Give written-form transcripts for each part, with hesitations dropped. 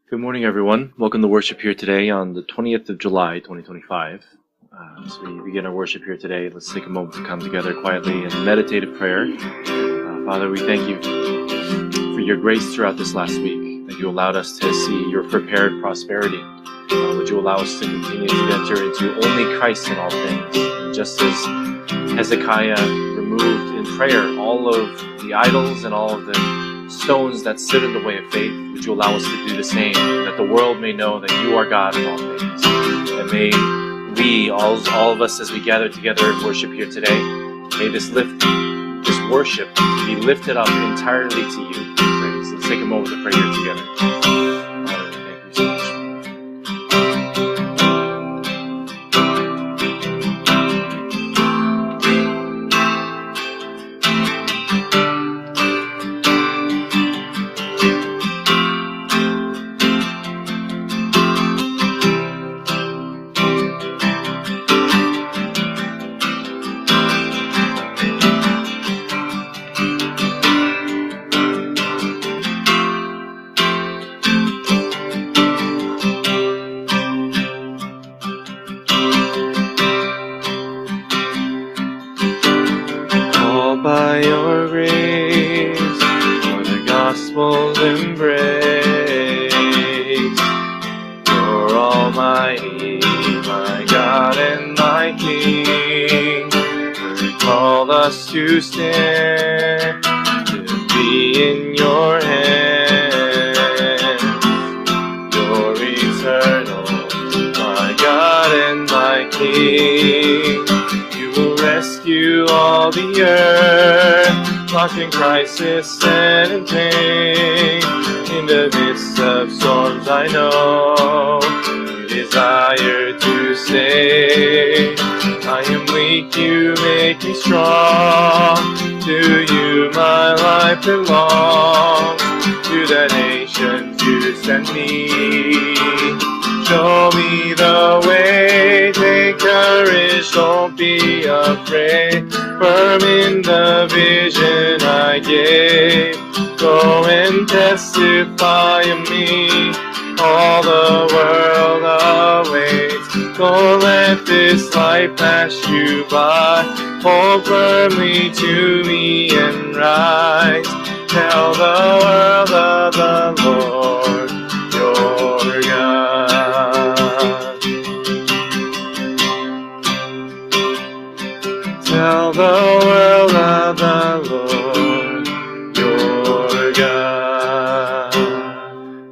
Good morning, everyone. Welcome to worship here today on the 20th of July, 2025. As we begin our worship here today, let's take a moment to come together quietly in meditative prayer. Father, we thank you for your grace throughout this last week, that you allowed us to see your prepared prosperity. Would you allow us to continue to enter into only Christ in all things? And just as Hezekiah removed in prayer all of the idols and all of the stones that stood in the way of faith, would you allow us to do the same, that the world may know that you are God in all things. And may we, all of us as we gather together and worship here today, may this worship be lifted up entirely to you. Praise. Let's take a moment to pray here together. Father, thank you so much. By your grace, for the gospel's embrace, you're almighty, my God and my King. You called us to stand, to be in your hands. You're eternal, my God and my King. Rescue all the earth, locked in crisis and in pain. In the midst of storms I know you desire to stay. I am weak, you make me strong. To you my life belongs. To the nations you send me. Show me the way, take courage, don't be afraid. Firm in the vision I gave, go and testify of me. All the world awaits, don't let this life pass you by. Hold firmly to me and rise. Tell the world of the Lord, your God. Tell the world of the Lord, your God.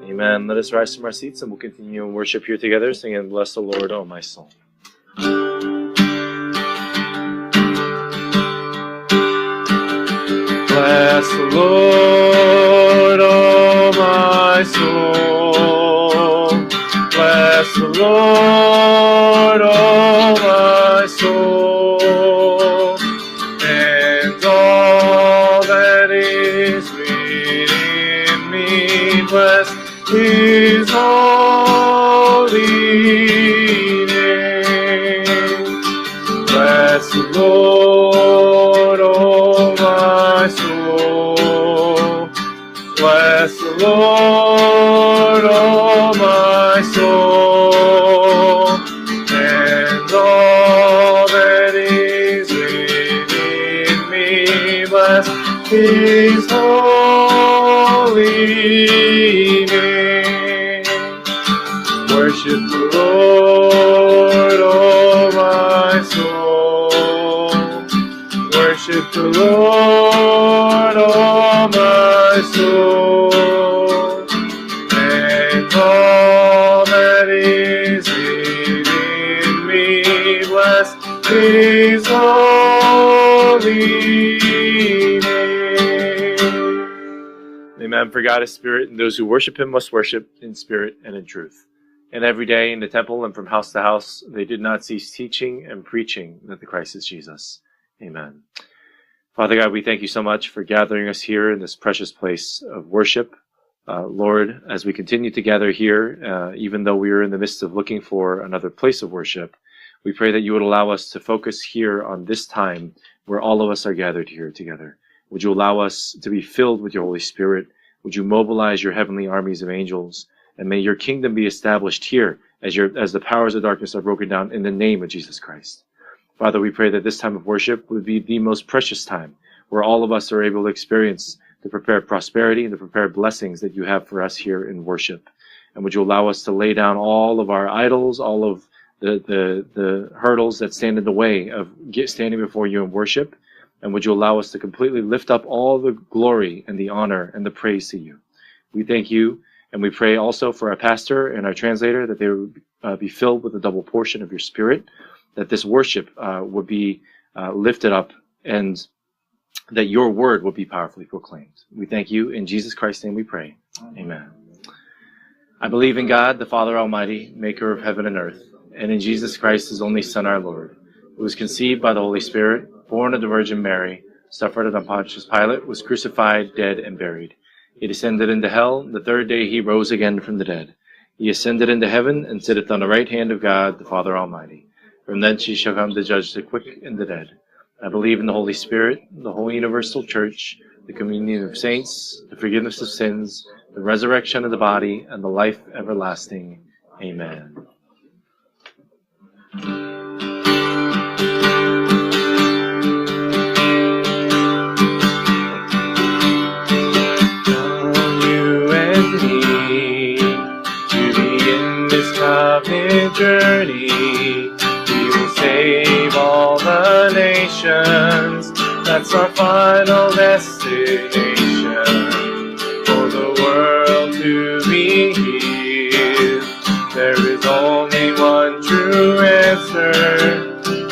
Amen. Let us rise from our seats and we'll continue in worship here together, singing, Bless the Lord, O my soul. Bless the Lord, O my soul. Bless the Lord, O my soul, and all that is within me. Bless His holy name. Bless the Lord, O my soul. Bless the Lord, O my soul, and all that is within me. Bless His holy name. Worship the Lord, O my soul. Worship the Lord, O my soul, and all that is within me. Bless His holy name. Amen. For God is spirit, and those who worship Him must worship in spirit and in truth. And every day in the temple and from house to house, they did not cease teaching and preaching that the Christ is Jesus. Amen. Father God, we thank you so much for gathering us here in this precious place of worship. Lord, as we continue to gather here, even though we are in the midst of looking for another place of worship, we pray that you would allow us to focus here on this time where all of us are gathered here together. Would you allow us to be filled with your Holy Spirit? Would you mobilize your heavenly armies of angels And may your kingdom be established here as the powers of darkness are broken down in the name of Jesus Christ. Father, we pray that this time of worship would be the most precious time where all of us are able to experience the prepared prosperity and the prepared blessings that you have for us here in worship. And would you allow us to lay down all of our idols, all of the hurdles that stand in the way of standing before you in worship? And would you allow us to completely lift up all the glory and the honor and the praise to you? We thank you, and we pray also for our pastor and our translator that they would be filled with a double portion of your Spirit, that this worship would be lifted up, and that your word would be powerfully proclaimed. We thank you. In Jesus Christ's name we pray. Amen. I believe in God, the Father Almighty, maker of heaven and earth, and in Jesus Christ, his only Son, our Lord, who was conceived by the Holy Spirit, born of the Virgin Mary, suffered under Pontius Pilate, was crucified, dead, and buried. He descended into hell. The third day he rose again from the dead. He ascended into heaven and sitteth on the right hand of God, the Father Almighty. From thence he shall come to judge the quick and the dead. I believe in the Holy Spirit, the Holy Universal Church, the communion of saints, the forgiveness of sins, the resurrection of the body, and the life everlasting. Amen. Journey, we will save all the nations. That's our final destination. For the world to be healed, there is only one true answer.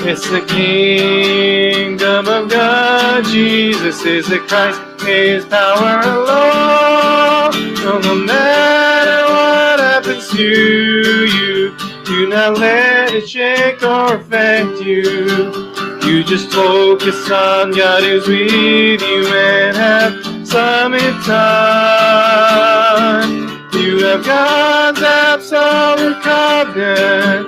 It's the kingdom of God. Jesus is the Christ, his power alone. No matter what happens to you, do not let it shake or affect you. You just focus on God who's with you and have some time. You have God's absolute covenant.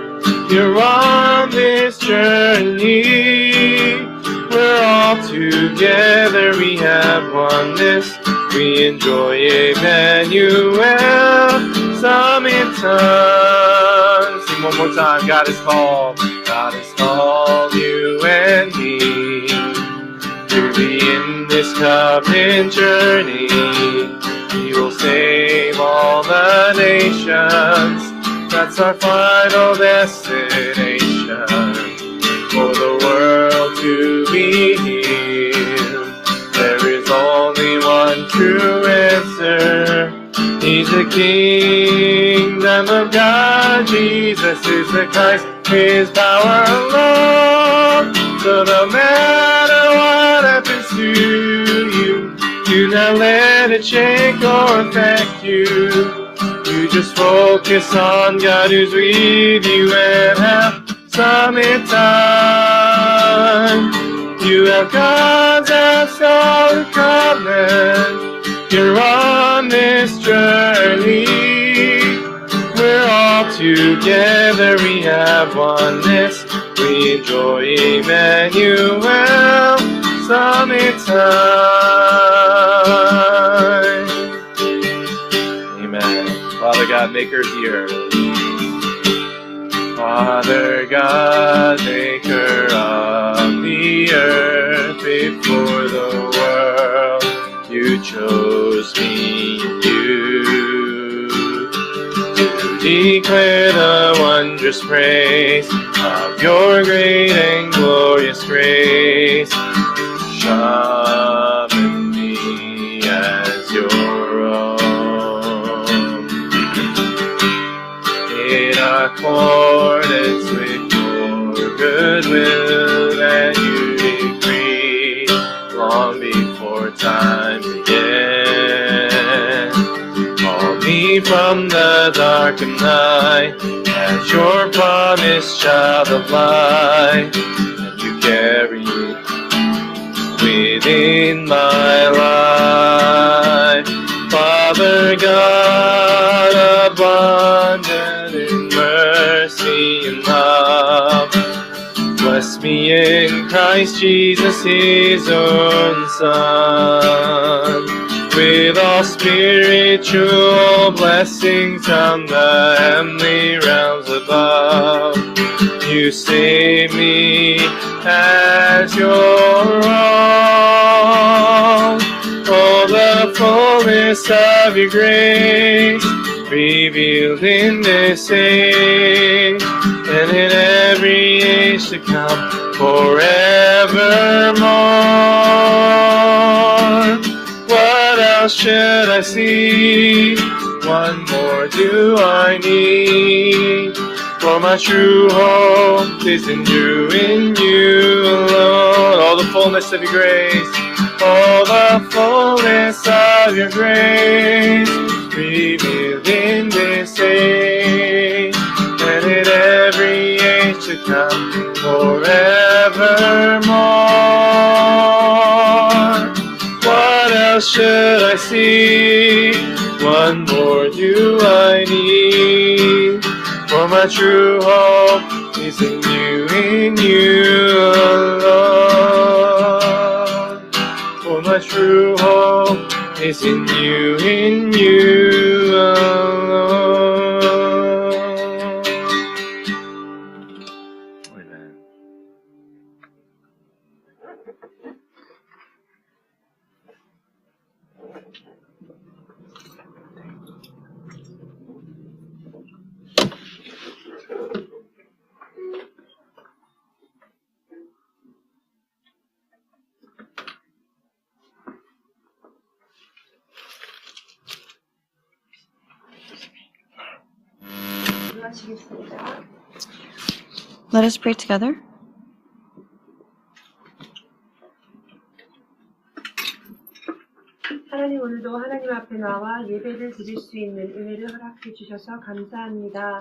You're on this journey. We're all together. We have oneness. We enjoy Emmanuel. Some in time. Sing one more time. God has called. God has called you and me to be in this covenant journey. He will save all the nations. That's our final destination. For the world to be healed, there is only one true answer. He's the kingdom of God. Jesus is the Christ, his power alone. So no matter what happens to you, do not let it shake or affect you. You just focus on God who's with you and have some in time. You have God's absolute covenant. You're on this journey. We're all together. We have oneness. We enjoy Emmanuel. Some in time. Amen. Father God, maker of the earth. Father God, maker of the earth, before the world you chose me and you to declare the wondrous praise of your great and glorious grace. Summon me as your own. In accordance with your goodwill that you decreed long before time began. Call me from the darkened night as your promised child of light, and you carry me within my life. Father God, abundant in mercy and love, bless me in Christ Jesus, his own Son. with all spiritual blessings on the heavenly realms above. You save me as your own. Oh, the fullness of your grace revealed in this age and in every age to come forevermore. What else should I see? One more do I need? For my true hope is in you alone. All the fullness of your grace, all the fullness of your grace, revealed in this age, and in every age to come, forevermore. What else should I see? One more do I need? For my true hope is in you alone. For my true hope is in you alone. Amen. Let us pray together. 하나님, 오늘도 하나님 앞에 나와 예배를 드릴 수 있는 은혜를 허락해 주셔서 감사합니다.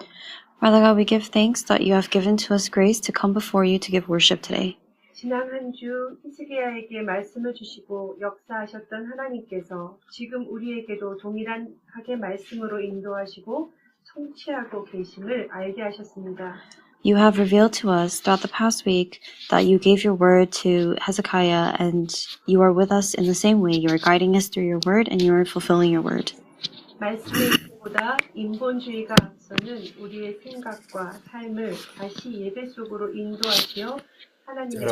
Father God, we give thanks that you have given to us grace to come before you to give worship today. 지난 한 주 히스기야에게 말씀을 주시고 역사하셨던 하나님께서 지금 우리에게도 동일하게 말씀으로 인도하시고 성취하고 계심을 알게 하셨습니다. You have revealed to us throughout the past week that you gave your word to Hezekiah, and you are with us in the same way. You are guiding us through your word, and you are fulfilling your word. 말씀의 보다 인본주의가 앞서는 우리의 생각과 삶을 다시 예배 속으로 인도하시어 하나님의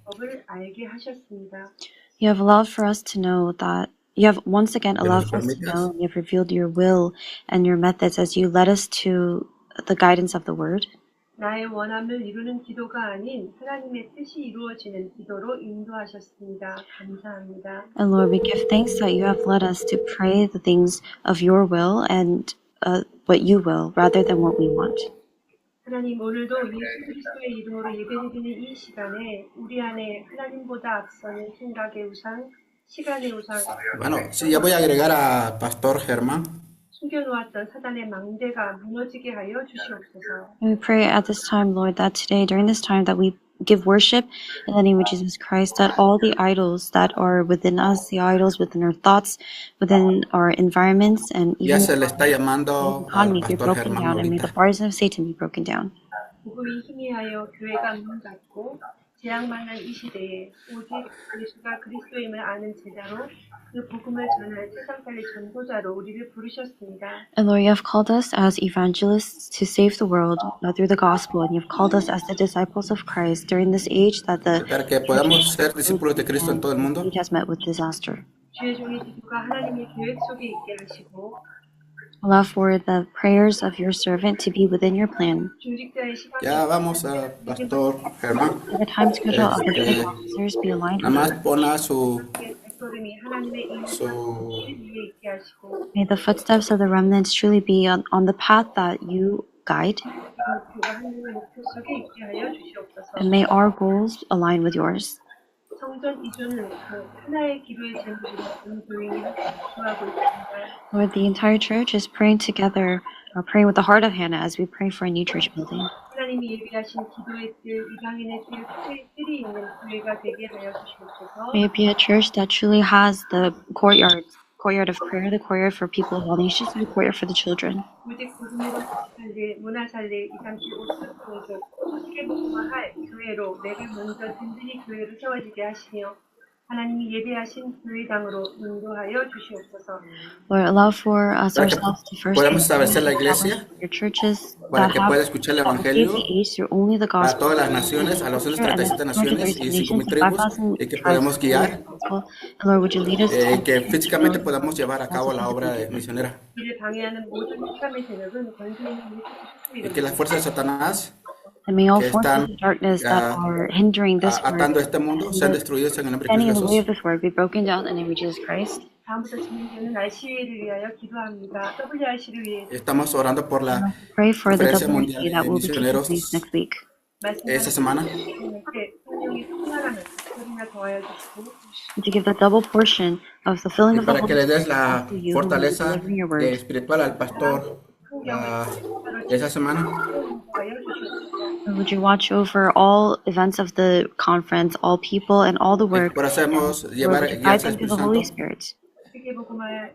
법을 알게 하셨습니다. You have allowed for us to know that you have once again allowed for us to know, and you have revealed your will and your methods as you led us to the guidance of the word. 나의 원함을 이루는 기도가 아닌 하나님의 뜻이 이루어지는 기도로 인도하셨습니다. 감사합니다. And Lord, we give thanks that you have led us to pray the things of your will and what you will, rather than what we want. 하나님, 오늘도 예수 그리스도의 이름으로 예배드리는 이 시간에 우리 안에 하나님보다 앞서는 생각의 우상, 시간의 우상, Bueno, sí, ya voy a agregar a Pastor Germán. 숨겨놓았던 사단의 망대가 무너지게 하여 주시옵소서. And we pray at this time, Lord, that today, during this time, that we give worship in the name of Jesus Christ, that all the idols that are within us, the idols within our thoughts, within our environments, and Ya even se le está llamando al economy be Pastor broken Germán down, and may the ahorita. bars of Satan be broken down. 복음이 희미하여 교회가 문 닫고 재앙만한 이 시대에 오직 예수가 그리스도임을 아는 제자로 그 복음을 전할 세상 살릴 전도자로 우리를 부르셨습니다. And Lord, you have called us as evangelists to save the world through the gospel, and you have called us as the disciples of Christ during this age that the Para que podamos ser discípulos de Cristo en todo el mundo. age has met with disaster. 주의 종의 기도가 하나님의 계획 속에 있게 하시고 Allow for the prayers of your servant to be within your plan. 중직자의 시간에 Ya vamos a Pastor Germán. May the time schedule of the church officers be aligned Nada with más pon a su 백걸음이 하나님의 인도를 su 위해 있게 하시고 May the footsteps of the remnants truly be on the path that you guide, 목표가 하나님의 목표 속에 있게 하여 주시옵소서. and may our goals align with yours. 성전 이전을 하나의 기도의 제목으로 온 교인이 구하고 있습니다. Lord, the entire church is praying together, praying with the heart of Hannah as we pray for a new church building. 하나님이 예비하신 기도의 뜰, 이방인의 뜰이 있는 교회가 되게 하여 주시옵소서. May it be a church that truly has the courtyard of prayer, the courtyard for people of all nations, and the courtyard for the children. 오직 복음으로 살릴, 문화 살릴 235 종족 함께 복음화할 교회로 내가 먼저 든든히 교회로 세워지게 하시며 하나님이 예배하신 교회당으로 인도하여 주시옵소서. Lord, allow for us Para que ourselves to first podamos establecer la establish iglesia, your churches para that que have pueda escuchar el the evangelio age through only the a gospel. todas las naciones, a las Sure, and 37 naciones y 5,000 nations, tribus, 5,000 y que tribes podamos guiar, gospel. And Lord, would you lead us to que físicamente podamos llevar a cabo la obra misionera. 이를 방해하는 모든 흑암의 세력은 권세 있는 예수 Y que las fuerzas de Satanás and may all que forces están of darkness that are hindering this atando work, este mundo sean destruidos en el nombre de standing in the Cristo way Jesús. of this work, be broken down in the name of Jesus Christ. 다음부터 진행되는 RCA를 위하여 기도합니다. WRC를 위해 Estamos orando por la Pray for the Conferencia WC Mundial that de will be taking Misioneros place next week. esta semana. 때 성령이 충만하면 소리나 더하여 주시고 And to give the double portion of the filling Y of the para que le Holy des la Spirit to you who will be fortaleza delivering your word. espiritual al pastor esa semana. 더하여 주시옵소서. And would you watch over all events of the conference, all people, and all the work? Por hacemos Lord, llevar would you guías guide al them to Espíritu the Holy Santo Spirit? 세계복음화의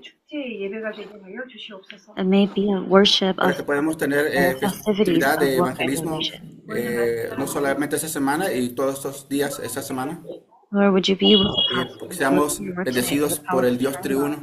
축제의 예배가 되게 하여 주시옵소서. And may it be a worship para of que podamos tener festivities actividad of de work evangelismo evangelization. no solamente esta semana y todos estos días esta semana, Lord, would you be able to que seamos bendecidos por el Dios triuno.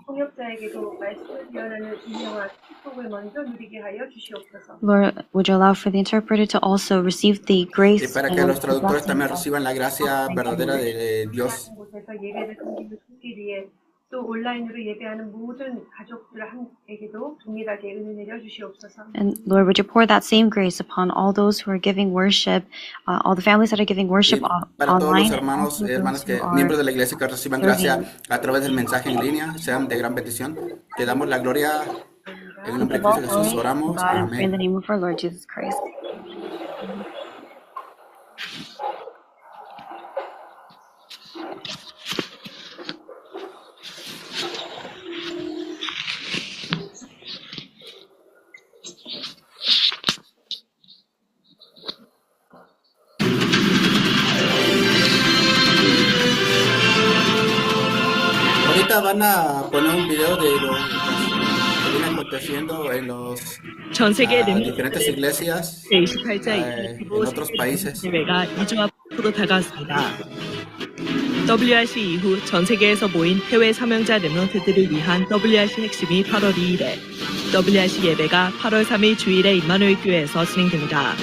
통역자에게도 말씀을 예언하는 인정한 축복을 먼저 누리게 하여 주시옵소서. Lord, would you allow for the interpreter to also receive the Y grace para que and los traductores blessings también of reciban la gracia verdadera de Dios. 다른 곳에서 예배를 드리는 돕기 위해 또 온라인으로 예배하는 모든 가족들에게도 동일하게 은혜 내려 주시옵소서. And Lord, would you pour that same grace upon all those who are giving worship, all the families that are giving Y worship para todos online, los and hermanos also y hermanas those que who miembros de are la iglesia que reciban gracia a través del mensaje en línea, sean de gran bendición. Te damos la gloria en el nombre de Cristo Jesús. Oramos. God, and pray in the Amén. name of our Lord Jesus Christ. Ahorita van a poner un video de lo que viene aconteciendo en los 전 세계 diferentes iglesias 제28자 en otros países. 대회가 2주 앞으로 다가왔습니다. WRC 이후 전 세계에서 모인 해외 사명자 렘넌트들을 위한 WRC 핵심이 8월 2일에 WRC 예배가 8월 3일 주일에 임마누엘 교회에서 진행됩니다.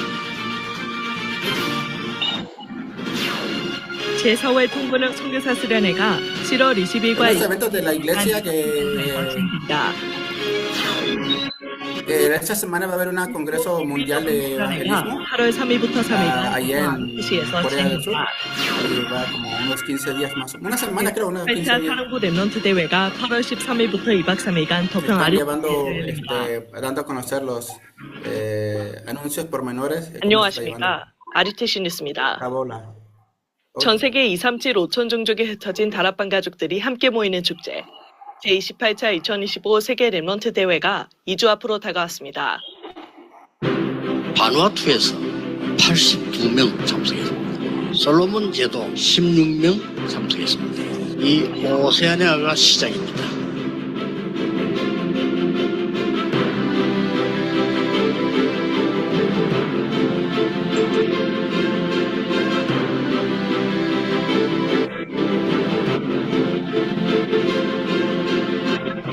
제4회 통번역 선교사 수련회가 7월 20일과 Los eventos de la iglesia 진행됩니다. esta semana va a haber un congreso mundial de evangelismo 8월 3일부터 3일간 allá en 도시에서 Corea del Sur. 진행됩니다. Y va como unos 15 días más. Una semana creo, unos 15 8차 días. 사랑부 랩넌트 대회가 8월 13일부터 2박 3일간 덕평 Están 아리 llevando, dando a conocer los anuncios pormenores. que se está llevando 안녕하십니까. 아리테신 a 뉴스입니다. cabo la- 전 세계 237 5천 종족에 흩어진 다락방 가족들이 함께 모이는 축제. 제28차 2025 세계 랩넌트 대회가 2주 앞으로 다가왔습니다. 바누아투에서 82명 참석했습니다. 솔로몬 제도 16명 참석했습니다. 이 오세아니아가 시작입니다.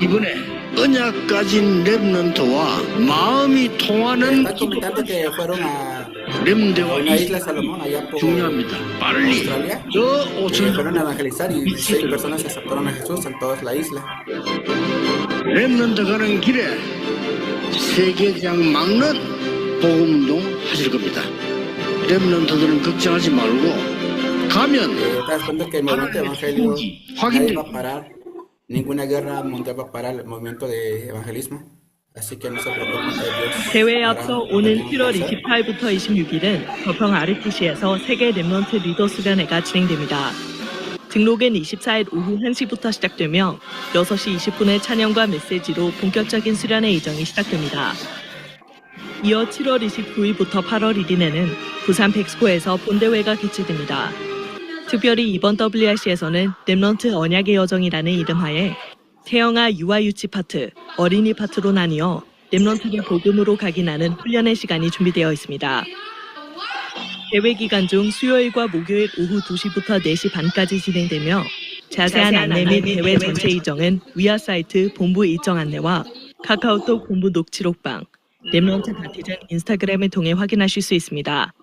이번에 언약 가진 랩넌트와 마음이 통하는 Están comentando que fueron a 랩대와 una isla Salomón allá por 중요합니다. 빨리 Australia. 저 Y 5천 fueron a evangelizar y 16 personas aceptaron a Jesús en toda la isla. 랩넌트 가는 길에 세계장 막는 복음운동 하실 겁니다. 랩넌트들은 걱정하지 말고 가면 Te das cuenta que el movimiento de evangelio nadie va a parar, ninguna guerra mundial va a parar el movimiento de evangelismo. Así que no se preocupen de Dios. 대회에 hará 앞서 lo que 오는 tengan que 7월 hacer. 28일부터 26일은 덕평 RTC에서 세계 랩넌트 리더 수련회가 진행됩니다. 등록은 24일 오후 1시부터 시작되며 6시 20분에 찬양과 메시지로 본격적인 수련회 일정이 시작됩니다. 이어 7월 29일부터 8월 1일에는 부산 백스코에서 본대회가 개최됩니다. 특별히 이번 WRC에서는 랩넌트 언약의 여정이라는 이름하에 태영아 유아 유치 파트, 어린이 파트로 나뉘어 랩넌트를 복음으로 각인하는 훈련의 시간이 준비되어 있습니다. 대회 기간 중 수요일과 목요일 오후 2시부터 4시 반까지 진행되며 자세한 안내 및 대회 전체 일정은 위아 사이트 본부 일정 안내와 카카오톡 본부 녹취록방, 렘넌트 바티즌 인스타그램을 통해 확인하실 수 있습니다.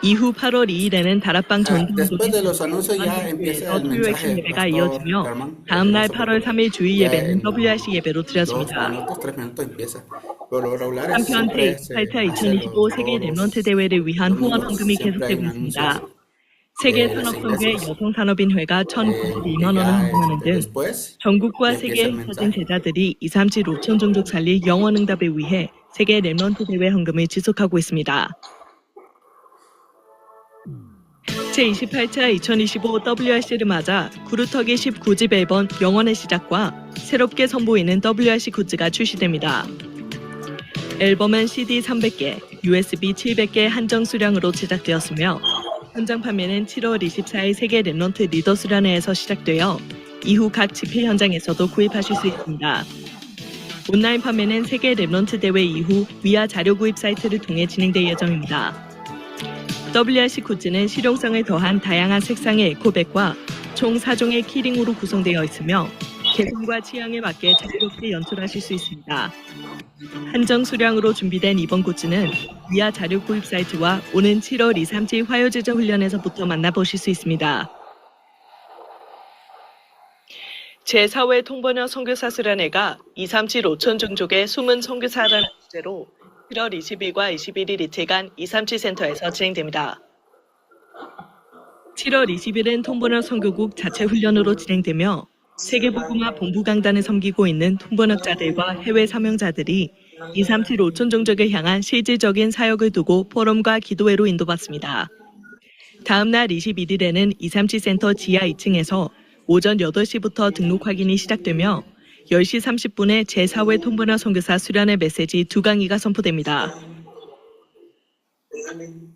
이후 8월 2일에는 다락방 Después de 전통도시 los anuncios ya empieza el 토요 핵심 mensaje, 예배가 Pastor 이어지며 Herman. 다음 날 8월 3일 주일 Ya 예배는 en WRC 예배로 2 드려집니다. minutos, 3 minutos empieza. Pero lo regular es 한편 siempre se 제28차 hace 2025 los 세계 todos 렘넌트 대회를 위한 후원 domingos, 헌금이 siempre hay 계속되고 un 있습니다. anuncio 세계 de las 산업통계 iglesias. 여성산업인회가 1,092만 원을 Ya 헌금하는 등 después 전국과 ya empieza 세계에 el 흩어진 mensaje. 제자들이 237 5천 종족 살릴 영원 응답을 위해 세계 렘넌트 대회 헌금을 지속하고 있습니다. 제28차 2025 WRC를 맞아 구루터기 19집 앨범 영원의 시작과 새롭게 선보이는 WRC 굿즈가 출시됩니다. 앨범은 CD 300개, USB 700개 한정 수량으로 제작되었으며 현장 판매는 7월 24일 세계 렘넌트 리더 수련회에서 시작되어 이후 각 집회 현장에서도 구입하실 수 있습니다. 온라인 판매는 세계 렘넌트 대회 이후 위아 자료 구입 사이트를 통해 진행될 예정입니다. WRC 굿즈는 실용성을 더한 다양한 색상의 에코백과 총 4종의 키링으로 구성되어 있으며 개성과 취향에 맞게 자유롭게 연출하실 수 있습니다. 한정 수량으로 준비된 이번 굿즈는 위아 자료 구입 사이트와 오는 7월 237 화요제자 훈련에서부터 만나보실 수 있습니다. 제4회 통번역 선교사 수련회가 237 5천 종족의 숨은 선교사라는 주제로 7월 20일과 21일 이틀간 237 센터에서 진행됩니다. 7월 20일은 통번역 선교국 자체 훈련으로 진행되며 세계복음화 본부 강단을 섬기고 있는 통번역자들과 해외 사명자들이 237 5천 종족을 향한 실질적인 사역을 두고 포럼과 기도회로 인도받습니다. 다음 날 21일에는 237 센터 지하 2층에서 오전 8시부터 등록 확인이 시작되며 10시 30분에 제4회 통번역 선교사 수련회 메시지 2강의가 선포됩니다.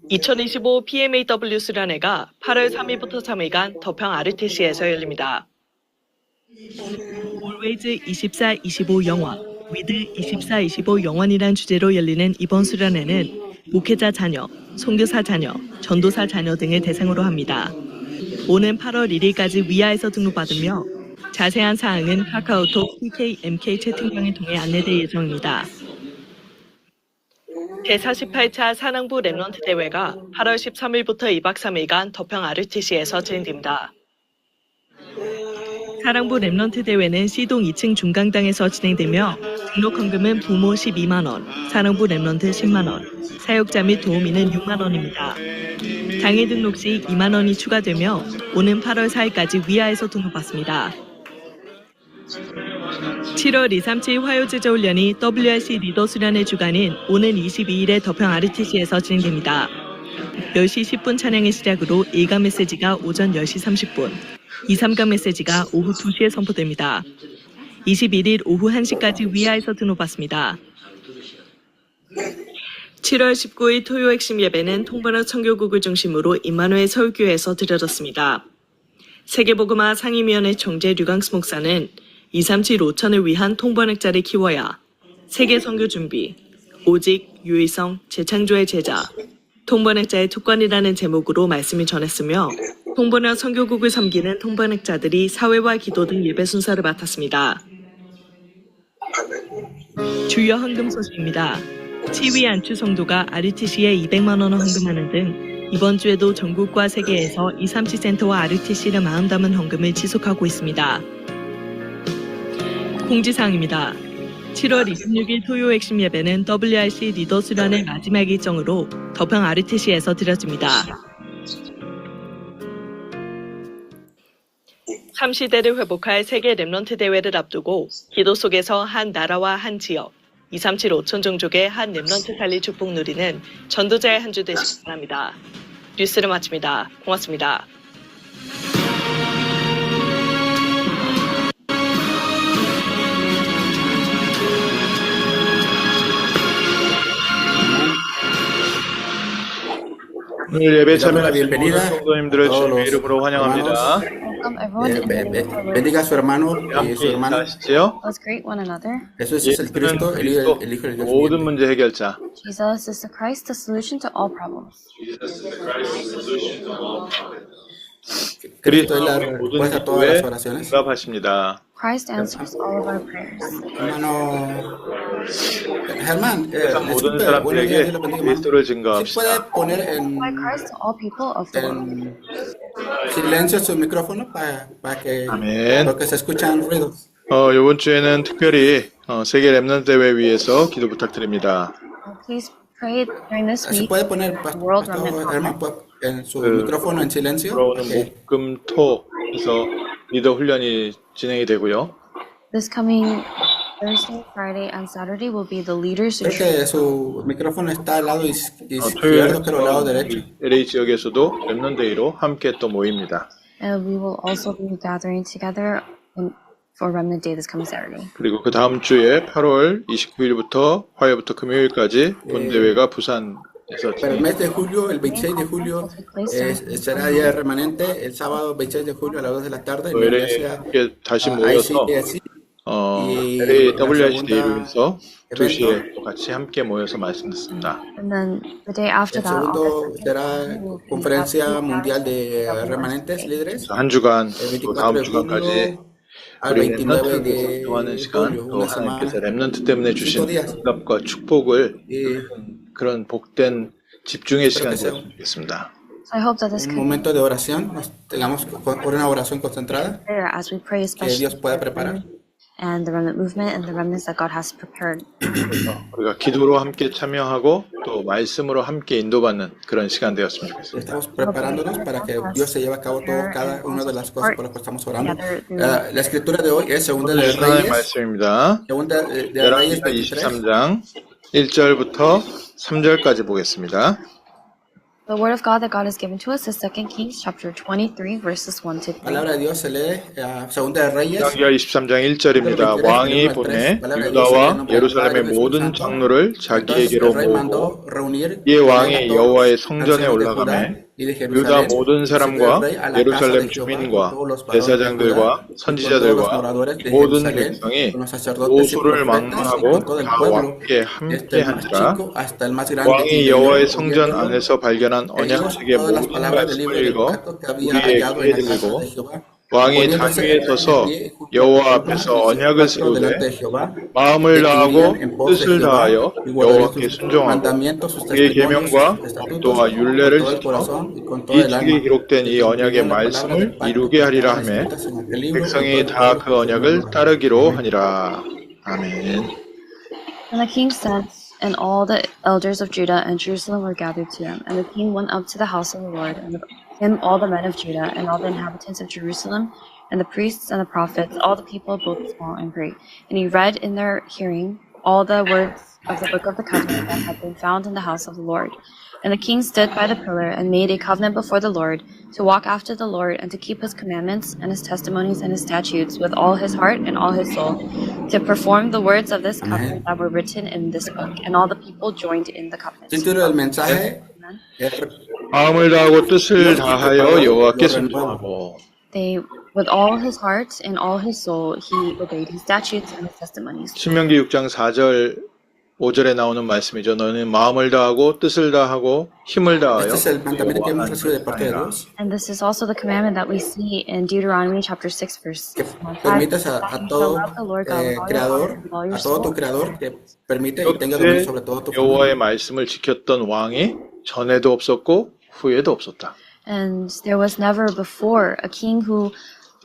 2025 PMAW 수련회가 8월 3일부터 3일간 덕평 RTC에서 열립니다. Always 24-25 영원, With 24-25 영원이란 주제로 열리는 이번 수련회는 목회자 자녀, 선교사 자녀, 전도사 자녀 등을 대상으로 합니다. 오는 8월 1일까지 위아에서 등록받으며 자세한 사항은 카카오톡 PKMK 채팅방을 통해 안내될 예정입니다. 제48차 사랑부 렘넌트 대회가 8월 13일부터 2박 3일간 덕평 RTC에서 진행됩니다. 사랑부 렘넌트 대회는 C동 2층 중강당에서 진행되며 등록 헌금은 부모 12만 원, 사랑부 렘넌트 10만 원, 사역자 및 도우미는 6만 원입니다. 당일 등록 시 2만 원이 추가되며 오는 8월 4일까지 위아에서 등록받습니다. 7월 237 화요제자 훈련이 WRC 리더 수련회 주간인 오는 22일에 덕평 RTC에서 진행됩니다. 10시 10분 찬양의 시작으로 1강 메시지가 오전 10시 30분, 2, 3강 메시지가 오후 2시에 선포됩니다. 21일 오후 1시까지 위아에서 등록받습니다. 7월 19일 토요 핵심 예배는 통번역 청교국을 중심으로 임마누엘 서울교회에서 드려졌습니다. 세계복음화 상임위원회 총재 류강수 목사는 237 5천을 위한 통번역자를 키워야 세계 선교 준비, 오직, 유일성, 재창조의 제자, 통번역자의 특권이라는 제목으로 말씀을 전했으며 통번역 선교국을 섬기는 통번역자들이 사회와 기도 등 예배 순서를 맡았습니다. 주요 헌금 소식입니다. 치위 안추 성도가 RTC에 200만 원을 헌금하는 등 이번 주에도 전국과 세계에서 237 센터와 RTC를 마음 담은 헌금을 지속하고 있습니다. 공지사항입니다. 7월 26일 토요 핵심 예배는 WRC 리더 수련의 마지막 일정으로 덕평 RTC에서 드려집니다. 3시대를 회복할 세계 렘넌트 대회를 앞두고 기도 속에서 한 나라와 한 지역, 237 5천 종족의 한 렘넌트 살릴 축복 누리는 전도자의 한 주 되시기 바랍니다. 뉴스를 마칩니다. 고맙습니다. 오늘 예배 Le damos la 참여하신 모든 bienvenida 성도님들을 a todos 주님의 los 이름으로 환영합니다. hermanos welcome everyone in the name of our Lord. Bendiga a su hermano y 함께 su hermana. 인사하시지요? Let's greet one another. Jesús es el 예수는 Cristo, 그리스도 el Hijo del Dios 모든 viviente. 문제 해결자. Jesus is the Christ, the solution to all problems. Cristo es la 그리스도는 모든 respuesta a todas las 기도에 oraciones. 응답하십니다. Christ answers all of our prayers. Hermano Germán, 세상 모든 disculpe, buenos días, 사람들에게 Dios lo bendiga, hermano. 그리스도를 ¿Sí 증거합시다. puede poner By Christ to all people of the world. en silencio su micrófono para que, Amén. porque se escuchan ruidos? 이번 주에는 특별히 세계 랩넌트 대회 위해서 기도 부탁드립니다. Please pray during this ¿Se week. puede poner, World Pastor Remnant Germán, en su micrófono en silencio? 들어오는 Porque 목금토에서 리더 훈련이 진행이 되고요. This coming Thursday, Friday, and Saturday will be the leaders creo retreat. que su micrófono está al lado izquierdo, 토요일 pero al lado derecho. LA 지역에서도 랩넌트 데이로 함께 또 모입니다. And we will also be gathering together for Remnant Day this coming Saturday. 그리고 그 다음 주에 8월 29일부터 화요일부터 금요일까지 본 대회가 부산에서 Para el mes de julio, el 26 de julio, será día remanente. El sábado 26 de julio a las 2 de la tarde en la iglesia LA에 다시 모여서 ICDC. LA WICD를 위해서 2시에 같이 함께 모여서 말씀 듣습니다. And then the day after El that, segundo será Conferencia Mundial de Remanentes Líderes. 한 주간 El 또 24 다음 de 주간까지 julio al 우리 29 랩넌트를 de 기도하는 시간 julio, 또 una semana. 하나님께서 랩넌트 때문에 주신 5 días. 응답과 축복을 Y 그런 복된 집중의 시간이 그렇게 되었으면 좋겠습니다. I hope that this un can momento de oración, nos tengamos por una oración concentrada be prayer as we pray, que especially Dios pueda preparar. and the remnant movement and the remnants that God has prepared. 우리가 기도로 함께 참여하고 또 말씀으로 함께 인도받는 그런 시간 되었으면 좋겠습니다. Estamos preparándonos para que Dios se lleve a cabo todo, cada una de las cosas por las que estamos orando. La escritura de hoy es Segunda de 하나님의 Reyes, 말씀입니다. Segunda de Reyes 열왕기하 23. 23장 1절부터 3절까지 보겠습니다. The word of God that God has given to us is 2 Kings chapter 23 verses 1 to 3. Palabra de Dios se lee Segunda de Reyes. 열왕기하 23장 1절입니다. 왕이 보내 유다와 예루살렘의 모든 장로를 자기에게로 모으고 이에 왕이 여호와의 성전에 올라가매 유다 모든 사람과 예루살렘 주민과 대사장들과 선지자들과 모든 백성이 모수를 막론하고 다 왕께 함께한지라. 왕이 여호와의 성전 안에서 발견한 언약책의 모든 말씀을 읽어 우리에게 들리고 왕이 단 위에 서서 여호와 앞에서 언약을 세우되 마음을 다하고 뜻을 다하여 여호와께 순종하고 그의 계명과 법도와 율례를 지켜 이 책에 기록된 이 언약의 말씀을 이루게 하리라 하며 백성이 다 그 언약을 따르기로 하니라. 아멘. And the king said, and all the elders of Judah and Jerusalem were gathered to him. And the king went up to the house of the Lord, and with him all the men of Judah, and all the inhabitants of Jerusalem, and the priests and the prophets, all the people, both small and great. And he read in their hearing all the words of the book of the covenant that had been found in the house of the Lord. And the king stood by the pillar and made a covenant before the Lord, to walk after the Lord, and to keep his commandments, and his testimonies, and his statutes with all his heart and all his soul, to perform the words of this covenant that were written in this book. And all the people joined in the covenant. Título del mensaje es 마음을 다하고 뜻을 다하여 여호와께 순종하고. They, with all his heart and all his soul, he obeyed his statutes and his testimonies. 신명기 6장 4절 5절에 나오는 말씀이죠. 너는 마음을 다하고 뜻을 다하고 힘을 다하여 Este es el mandamiento que hemos recibido de parte de Dios. And this is also the commandment that we see in Deuteronomy chapter 6 verse Que 5. permitas a todo creador, a todo tu creador, que permite y tenga dominio sobre todo tu familia. 여호와의 말씀을 지켰던 왕이 전에도 없었고 후에도 없었다. And there was never before a king who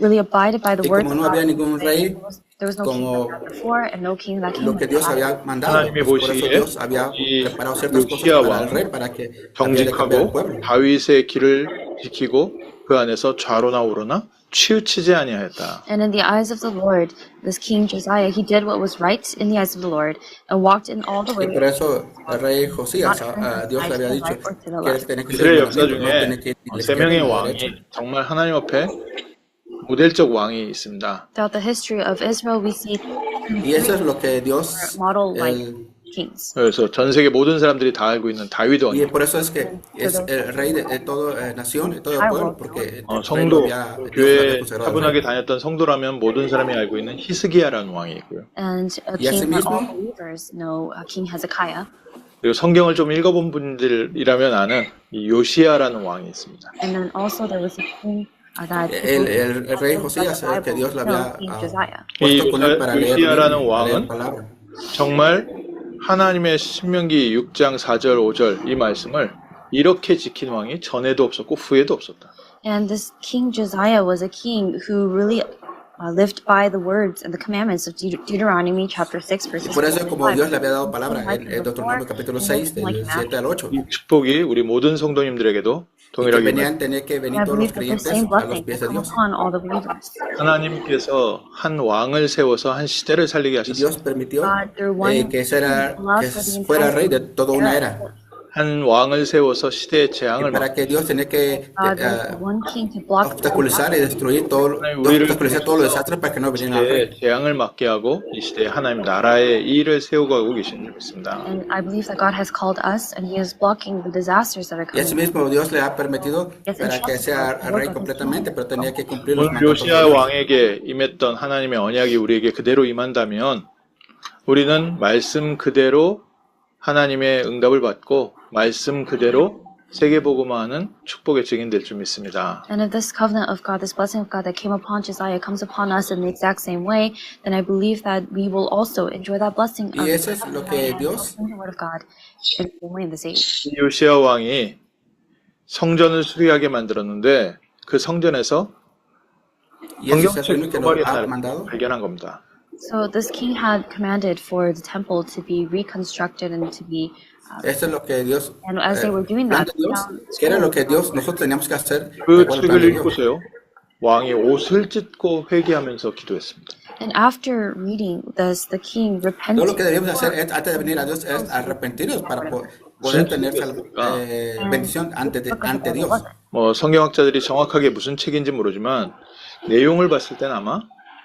really abided by the Y word como of no había God. ningún rey There was no king como like that before and no king that came lo que Dios after. había mandado, 하나님이 pues por eso 보시기에 Dios había 이 preparado ciertas cosas 요시야 para el rey 왕 para que había de cambiar el 정직하고 pueblo. 다윗의 길을 지키고 그 안에서 좌로나 우로나 치우치지 아니하였다. And in the eyes of the Lord, this king Josiah, he did what was right in the eyes of the Lord and walked in all the Y ways. por eso el rey Josías, Dios le había dicho que él tenía que ser 이스라엘 역사 no tenía 중에 que ir ni a la 세 izquierda ni 명의 a la 왕이 derecha. 정말 하나님 앞에 모델적 왕이 있습니다. Throughout the history of Israel, we see Y eso es lo que Dios, model like el kings. 그래서 전 세계 모든 사람들이 다 알고 있는 다윗 Y 왕. por eso es que es el rey de toda nación, de todo pueblo, porque el rey lo 성도, había, Dios lo había 교회 consagrado 차분하게 rey. 다녔던 성도라면 모든 사람이 알고 있는 히스기야라는 왕이 있고요. And a Y king that all asimismo, believers know, King Hezekiah. 그리고 성경을 좀 읽어본 분들이라면 아는 이 요시야라는 왕이 있습니다. And then also there was a king that el rey Josías, que Dios lo había King Josiah. puesto con él para leer 요시야라는 la 왕은 palabra. 정말 하나님의 신명기 6장 4절 5절 이 말씀을 이렇게 지킨 왕이 전에도 없었고 후에도 없었다. And this King Josiah was a king who really lived by the words and the commandments of Deuteronomy chapter 6 verses Por eso, 4 como and Dios 5. le había dado palabra en Deuteronomio capítulo 6, del 7 al 8, 이 축복이 우리 모든 성도님들에게도 y que 동일하게 venían tener que venir I todos los believe that the creyentes same a los blessing pies will de come Dios. upon all the believers. 하나님께서 한 왕을 세워서 한 시대를 살리게 Y 하셨습니다. Dios permitió God, through one que king, fuera rey de toda una era. 한 왕을 세워서 시대의 Y 재앙을 para que Dios tenía que God was one king to block obstaculizar y destruir todos los desastres para que no vinieran al rey. 시대의 재앙을 막게 하고 이 시대에 하나님 나라의 일을 세우고 계신 줄 믿습니다. And I believe that God has called us and He is blocking the disasters that are Y coming. asimismo Dios le ha permitido para que sea rey completamente, pero tenía que cumplir los 오늘 mandatos de 요시야 Dios. 왕에게 임했던 하나님의 언약이 우리에게 그대로 임한다면 우리는 말씀 그대로 하나님의 응답을 받고 말씀 그대로 세계복음화하는 축복의 증인될 줄 믿습니다. And if this covenant of God, this blessing of God that came upon Josiah comes upon us in the exact same way, then I believe that we will also enjoy that blessing of Y eso es lo que Dios, the word of God in the same way in this age. 이 요시야 왕이 성전을 수리하게 만들었는데 그 성전에서 y eso es el 성경책 único que 두 nos 마리 ha mandado. 발견한 겁니다. So this king had commanded for the temple to be reconstructed and to be, Eso es lo que Dios, and as they were doing plan that, de Dios, que era lo que Dios, nosotros teníamos que hacer de 그 acuerdo al plan 책을 de Dios. 읽고서요. 왕이 옷을 찢고 회개하면서 기도했습니다. and after reading this, the king Todo repented. lo que debemos hacer antes de venir a Dios es arrepentirnos para poder tener bendición ante Dios. 뭐 성경학자들이 정확하게 무슨 책인지 모르지만 내용을 봤을 땐 아마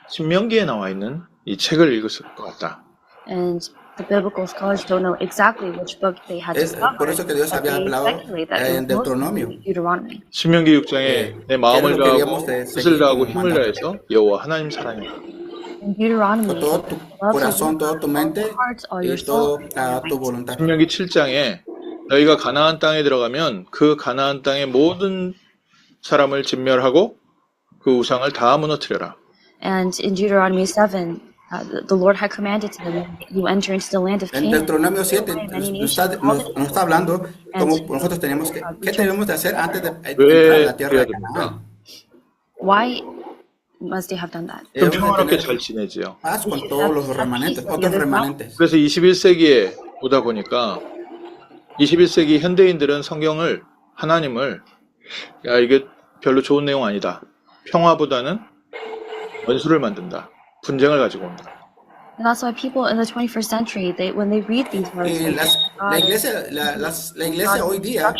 신명기에 나와 있는 이 책을 읽었을 것 같다. And the biblical scholars don't know exactly which book they had Es discovered, por eso que Dios but había they hablado speculate that it en was Deuteronomio. mostly Deuteronomy. 신명기 6장에 내 마음을 que 다하고 queríamos de 뜻을 seguir 다하고 como 힘을 mandato. 다해서 여호와 하나님 사랑해. In Deuteronomy, Con todo tu corazón, toda tu mente y toda tu voluntad. 신명기 7장에 너희가 가나안 땅에 들어가면 그 가나안 땅의 모든 사람을 진멸하고 그 우상을 다 무너뜨려라. And in Deuteronomy 7, the Lord had commanded to them, you enter into the land of En Canaan. Deuteronomio 7 nos está hablando cómo nosotros tenemos que, qué debemos de hacer antes de entrar a la tierra de Canaán. Why must they have done that? 좀 Debemos de 평화롭게 tener 잘 지내지요. paz con todos los remanentes, otros remanentes. 그래서 21세기에 오다 보니까 21세기 현대인들은 성경을 하나님을 야 이게 별로 좋은 내용 아니다. 평화보다는 원수를 만든다. 분쟁을 가지고 온다. And that's why people in the 21st century, when they read these verses, Y la iglesia hoy día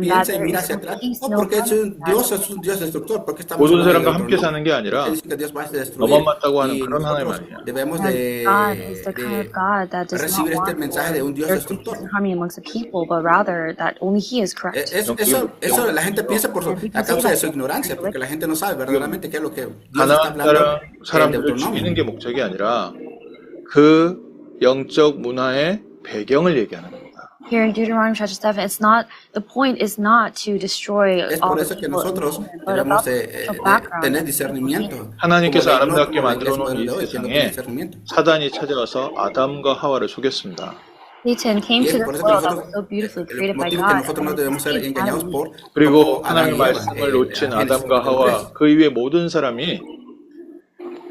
piensa y mira hacia atrás, porque Dios es un Dios destructor, porque estamos 모든 hablando 사람과 de 함께 Deuteronomio. 사는 게 아니라 Él dice que Dios va a destruir, 너만 맞다고 하는 y 그런 하나님 nosotros 아니야. debemos God de is the kind of God that does recibir not este want mensaje de un Dios there destructor. to be harmony amongst the people, but rather that only He is correct. Eso la gente piensa a causa de su ignorancia, porque la gente no sabe verdaderamente qué es lo que Dios está 가나안 hablando 땅 en 사람들을 죽이는 Deuteronomio. 게 목적이 아니라 그 영적 문화의 배경을 얘기하는 겁니다. Here in Deuteronomy chapter 7, the point is not to destroy Es all por the eso que people, nosotros but debemos about the de background. tener discernimiento. 하나님께서 Como 아름답게 la 만들어 iglesia 놓은 이 de hoy, que no tiene 세상에 discernimiento. 사단이 찾아와서 아담과 하와를 속였습니다. Satan came Y to es this por eso que world that nosotros, was so beautifully el created by motivo que God. nosotros no and debemos ser deceived engañados Adam. por 그리고 como Adán 하나님의 y Eva, 말씀을 놓친 Génesis 아담과 capítulo 하와 3. 그 이후의 모든 사람이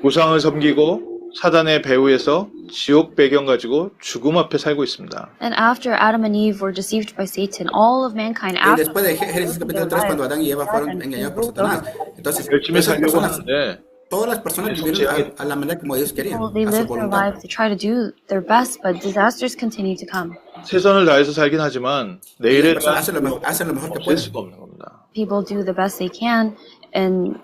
우상을 섬기고 사단의 배후에서 지옥 배경 가지고 죽음 앞에 살고 있습니다. And after Adam and Eve were deceived by Satan, all of mankind Y after después de Génesis capítulo 3, cuando Adán y Eva fueron engañados por Satanás, entonces 열심히 esas 살려고 personas, 하는데 todas las personas vivieron a la manera como Dios quería, they a su live their voluntad. lives to try to do their best, but disasters continue to come. 최선을 다해서 살긴 하지만 내일에 Las personas 대한 hacen lo mejor que 될 pueden, 수가 없는 겁니다. People do the best they can, and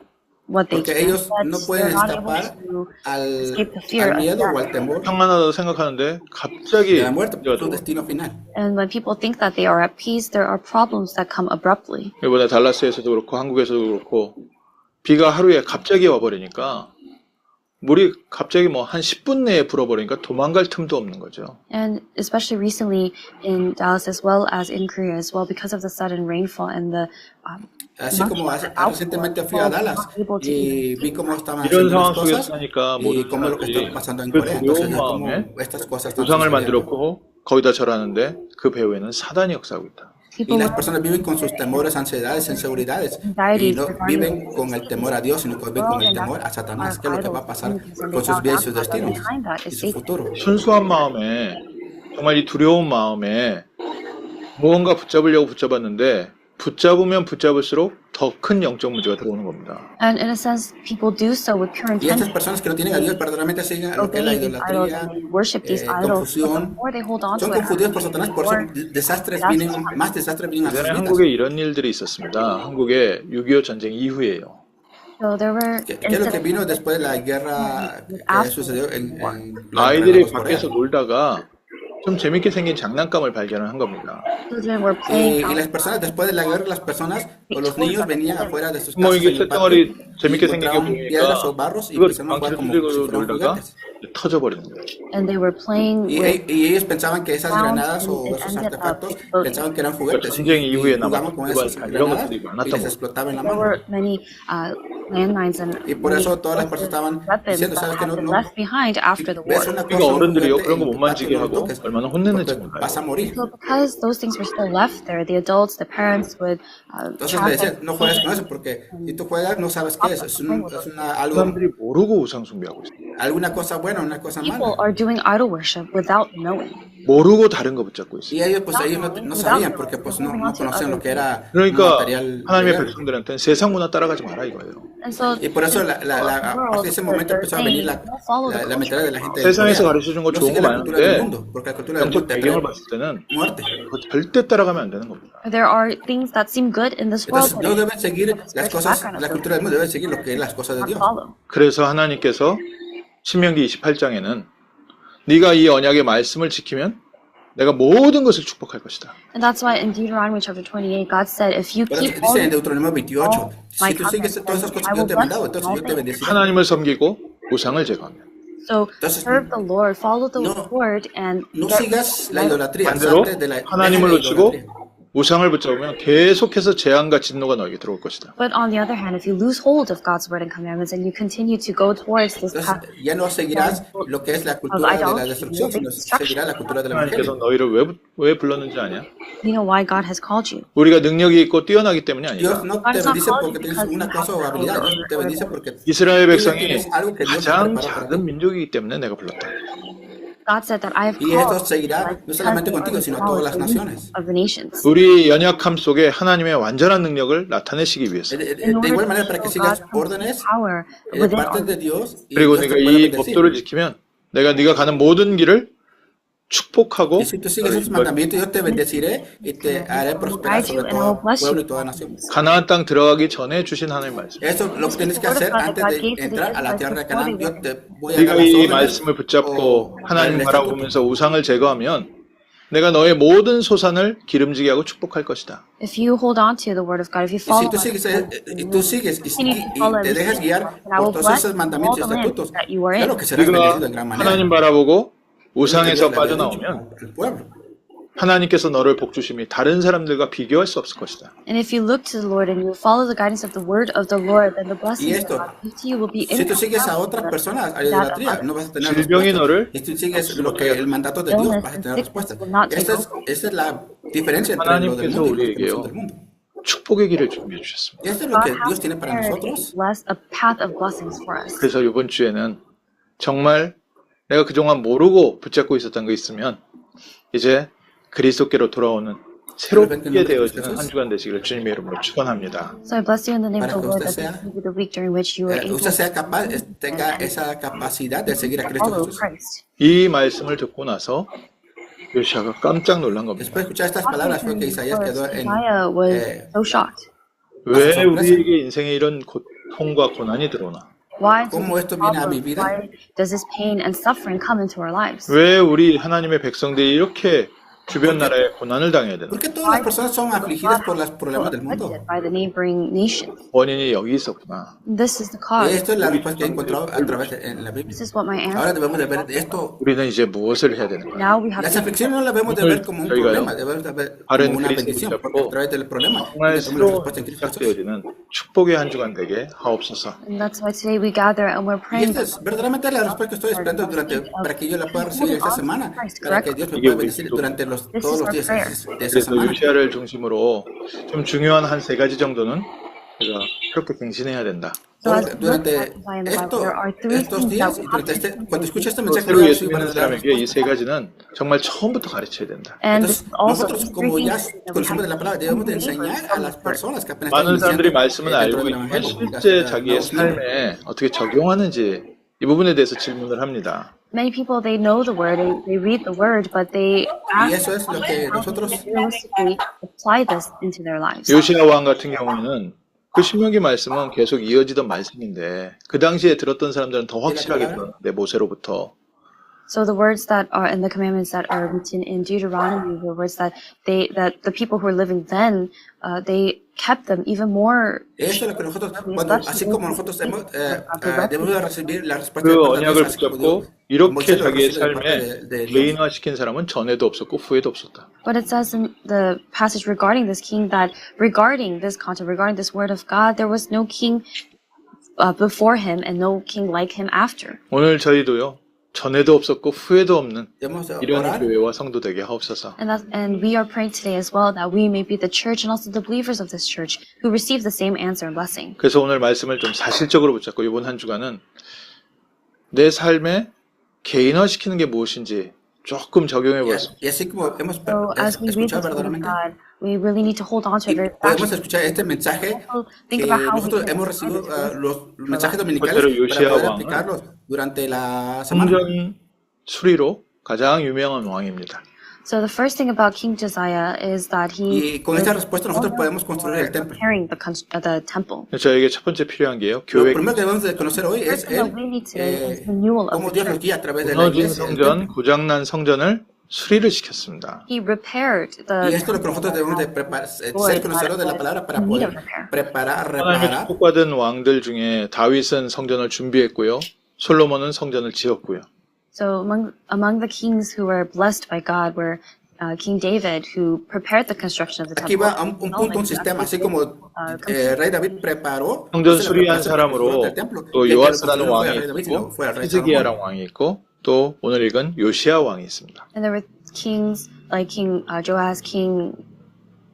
what they Porque can, ellos no but pueden they're not able escapar to al, escape the fear al of miedo o death. al temor 평안하다고 생각하는데 갑자기 de la muerte, 문제가 su 들어와요. destino final. And when people think that they are at peace, there are problems that come abruptly. 이번에 달라스에서도 그렇고 한국에서도 그렇고 비가 하루에 갑자기 와버리니까 물이 갑자기 뭐 한 10분 내에 불어버리니까 도망갈 틈도 없는 거죠. And especially recently in Dallas as well as in Korea as well, because of the sudden rainfall and the Así como recientemente fui a Dallas y vi cómo estaban 이런 haciendo las 상황 속에서 cosas 사니까 y 모든 cómo lo que 사람들이 está pasando en 그 Corea. Entonces, 두려운 cómo 마음에 estas cosas están 우상을 sucediendo. 만들었고 거기다 절하는데 그 배후에는 사단이 역사하고 있다. Y people las with personas viven con sus temores, ansiedades, inseguridades y anxieties no regarding viven con el temor a Dios, sino que viven con el temor a Satanás. ¿Qué es lo que va a pasar con sus vidas y sus destinos y su futuro? 순수한 마음에 정말 이 두려운 마음에 무언가 붙잡으려고 붙잡았는데 붙잡으면 붙잡을수록 더 큰 영적 문제가 들어오는 겁니다. And in a sense, people do so with pure Y estas intention. personas que no tienen a Dios verdaderamente siguen a lo que es la Obey these idols idolatría, and they worship these idols. But the confusión. more they hold on to Son it, confundidos por Satanás, por eso desastres vienen, más desastres vienen a sus 예전에 vidas. 한국에 이런 일들이 있었습니다. 한국에 6.25 전쟁 이후에요. so there were ¿Qué es lo que vino incidents después de la guerra que sucedió en los 아이들이 los Corea? 밖에서 놀다가 좀 재밌게 생긴 장난감을 발견을 한 겁니다. children were playing Y las personas, después de la guerra, las personas o los niños venían afuera de sus 뭐 casas 이게 en el patio 쇳덩어리 y 재밌게 생긴 게 encontraban piedras o 보니까 barros y 이걸 empezaron a jugar 방치를 como 들고 si fueran 놀다가 juguetes. 터져버리는 거예요. and they were playing with Y ellos pensaban que esas rounds granadas o and it esos ended up artefactos exploding. pensaban que eran juguetes y 전쟁 이후에 jugaban 남았던 con esas 이런 granadas 것들이 y 많았던 les 거예요. explotaba en la There mano. were many landmines and Y por eso todas las personas estaban weapons diciendo, that ¿sabes qué? had been No, left behind after the ves war. una 그러니까 cosa, un 어른들이요 juguete 그런 거 en 못 tu patio, 만지게 no lo 하고 toques, 얼마나 혼냈는지 porque 몰라요. vas a morir. So because those things were still left there, the adults, the parents would Entonces le decían, no juegues con eso porque si tú juegas no sabes qué es algo, 사람들이 모르고 우상 숭배하고 있어요. alguna cosa buena o una cosa people mala. are doing idol worship without knowing. 모르고 다른 거 붙잡고 있어요. Y ellos pues ellos no sabían porque pues no conocían lo que era un 그러니까 material 하나님의 real. 백성들한테는 세상 문화 따라가지 마라 이거예요. And so Y por eso a partir de ese momento empezó a venir la mentalidad de la gente de 세상에서 Corea. 가르쳐준 거 No 좋은 sigue 거 la cultura del 많은데 mundo, porque la cultura del 영적 mundo te 배경을 trae 봤을 때는 muerte. 그거 절대 따라가면 안 되는 겁니다. there are things that seem good in this world, Entonces but no they deben seguir las cosas, la cultura del mundo debe seguir lo que es las cosas de not Dios. follow. 그래서 하나님께서 신명기 28장에는 네가 이 언약의 말씀을 지키면 내가 모든 것을 축복할 것이다. And that's why in Deuteronomy chapter 28, God said, if you Por eso keep all dice en these Deuteronomio 28, si tú sigues todas esas cosas que yo te he mandado, entonces yo te bendeciré. 하나님을 섬기고 우상을 제거하면 so Entonces, serve the Lord, follow the no- Lord, and No get sigas la idolatría, 반대로 salte de la 하나님을 deja la 놓치고 idolatría. 우상을 붙잡으면 계속해서 재앙과 진노가 너에게 들어올 것이다. But on the other hand, if you lose hold of God's word and commandments and you continue to go towards this Entonces path, ya no seguirás lo que es la cultura de la destrucción, sino seguirás la cultura del 하나님께서 evangelio. 너희를 왜 불렀는지 아냐? you know why God has called you. 우리가 능력이 있고 뛰어나기 때문이 Dios 아니다. no te bendice porque tienes una cosa o habilidad, Dios te bendice porque 이스라엘 tú 백성이 tienes algo que Dios 가장 preparó para ti. 작은 민족이기 때문에 내가 불렀다. God said that I have Y esto called seguirá no solamente contigo, sino a todas las naciones. of the nations. 우리 연약함 속에 하나님의 완전한 능력을 나타내시기 위해서. De igual manera para que sigas órdenes Power de within parte us. de Dios y 그리고 Dios 내가 te pueda 이 bendecir. 법도를 지키면 내가 네가 가는 모든 길을 축복하고 Y si tú sigues esos mandamientos, yo te bendeciré y te haré prosperar sobre todo pueblo y toda nación. 가나안 땅 들어가기 전에 주신 하나님 말씀. Eso lo que tienes que hacer antes de entrar a la tierra de Canaán. Yo te voy a 네가 dar las 이 órdenes 말씀을 붙잡고 o 하나님 el estatuto. 바라보면서 우상을 제거하면 내가 너의 모든 소산을 기름지게 하고 축복할 것이다. If you hold on to the word of God, if you Y follow si tú sigues y te dejas guiar and I will por todos bless esos mandamientos y all the land estatutos, that you are in. claro que serás bendecido en gran 네가 manera. 하나님 바라보고 Dios 우상에서 le había dicho 빠져나오면 al pueblo. 하나님께서 너를 복주심이 다른 사람들과 비교할 수 없을 것이다. And if you look to the Lord and you follow the guidance of the word of the Lord, then the blessings esto, that God gives to you will be Si tú sigues a otras incomparable personas, a to that of idolatría, others. no vas a tener 질병이 respuestas. 너를 Y si tú sigues lo que el mandato de Dios, vas a tener respuestas. Esa es la diferencia entre lo del mundo y los que no son del mundo. 축복의 길을 준비해 주셨습니다. Y esto es lo que God Dios has tiene para prepared nosotros. a path of blessings for us. 그래서 이번 주에는 정말 내가 그동안 모르고 붙잡고 있었던 거 있으면 이제 그리스도께로 돌아오는 새롭게 되어지는 한 주간 되시기를 주님의 이름으로 축원합니다. So I bless you in the name of Para the que Lord usted that sea- this will be the week during which you are able Usted to sea capaz, tenga esa capacidad de seguir a Cristo follow Jesús. Christ. 이 말씀을 듣고 나서 요시아가 깜짝 놀란 겁니다. Después de escuchar estas palabras fue que Isaías quedó en Isaiah was so shocked. 왜 우리에게 인생에 이런 痛과 고난이 들어오나? Why does ¿Cómo this esto viene a mi problem, vida? why does this pain and suffering come into our lives? 왜 우리 하나님의 백성들이 이렇게 주변 나라에 고난을 당해야 되나? ¿Por qué todas las personas son afligidas por los problemas del mundo? Afflicted by the neighboring nations. 원인이 여기 있었구나. This is the cause. Esto es la respuesta que he encontrado a través de en la Biblia. This is what my Ahora answer. debemos de ver esto. 우리는 이제 무엇을 해야 되는 거야? Now we have Las to aflicciones no las debemos de ver como un problema, debemos de ver como una bendición, porque a través del problema 정말 tenemos la 새로운 respuesta en Cristo Jesús. 시작되어지는 축복의 한 주간 되게 하옵소서. and that's why today we gather and we're Y praying esta es verdaderamente la respuesta que estoy esperando para que yo la pueda recibir esta semana, para que Dios me pueda bendecir durante todos los días de esa 그래서 semana. 요시아를 중심으로 좀 중요한 한 세 가지 정도는 우리가 그렇게 갱신해야 된다. Durante estos días, y durante cuando escuche este mensaje, 새로 voy a 예수 recibir 믿는 verdaderas 사람에게 이 세 가지는 정말 처음부터 가르쳐야 된다. And this Entonces, is also nosotros, the como three ya things that we conocemos de la have palabra, to debemos de believe enseñar a las personas que apenas 많은 están 사람들이 iniciando 말씀은 dentro 알고 del 있는데 evangelio, 실제 자기의 삶에 어떻게 적용하는지 이 부분에 대해서 질문을 합니다. Many people, they know the word, they read the word, but they Y ask eso es lo que nosotros realistically apply this into their lives. 요시아 왕 같은 경우에는 그 신명기 말씀은 계속 이어지던 말씀인데 그 당시에 들었던 사람들은 더 확실하게 들었는데 모세로부터 So the words that are in the commandments that are written in Deuteronomy were words that the people who were living then, they kept them even more. eso es lo que nosotros, así como nosotros debemos de recibir la respuesta 그 de parte de 언약을 Dios, así como 붙잡고 Dios, 이렇게 Moisés lo 자기의 recibe de parte 삶에 de Dios. 개인화시킨 사람은 전에도 없었고 후에도 없었다. But it says in the passage regarding this king that regarding this content, regarding this word of God, there was no king before him and no king like him after. 오늘 저희도요. 전에도 없었고 후에도 없는 Debemos de 이런 orar 교회와 성도 되게 하옵소서. And we are praying today as well that we may be the church and also the believers of this church who receive the same answer and blessing. 그래서 오늘 말씀을 좀 사실적으로 붙잡고 이번 한 주간은 내 삶에 개인화시키는 게 무엇인지 조금 적용해 보았습니다. y así como hemos So as we read escuchado this word of verdaderamente, God, we really need to hold on to it y very podemos fast. escuchar este mensaje Think que about how we nosotros can hemos recibido apply this los mensajes Pero dominicales para Yoshia poder 왕은 aplicarlos durante la semana. 성전 수리로 가장 유명한 왕입니다. So the first thing about King Josiah is that he Y con esta respuesta nosotros podemos construir el templo. preparing the temple. 저에게 첫 번째 필요한 게요. Lo 교회 primero que debemos de conocer hoy es First thing that we need today is renewal of cómo the Dios nos church. guía a través de la 무너진 iglesia. el 성전, templo. 고장난 성전을 수리를 시켰습니다. He repaired Y esto es the lo que nosotros debemos de preparar, ser conocedores de la palabra para poder preparar, 하나님의 reparar. 축복받은 왕들 중에 다윗은 성전을 준비했고요. 솔로몬은 성전을 지었고요. So among the kings who were blessed by God were King David, who prepared the construction of the Aquí temple. va un punto, un sistema, así como Rey David preparó 성전 la 수리한 preparación 사람으로 del templo. 또 Y el que lo 요아스라는 construyó no fue 왕이 el Rey David, sino 있고 fue el Rey 히즈기야라는 Salomón. 왕이 있고 또 오늘 읽은 요시아 왕이 있습니다. And there were kings like King Joash, King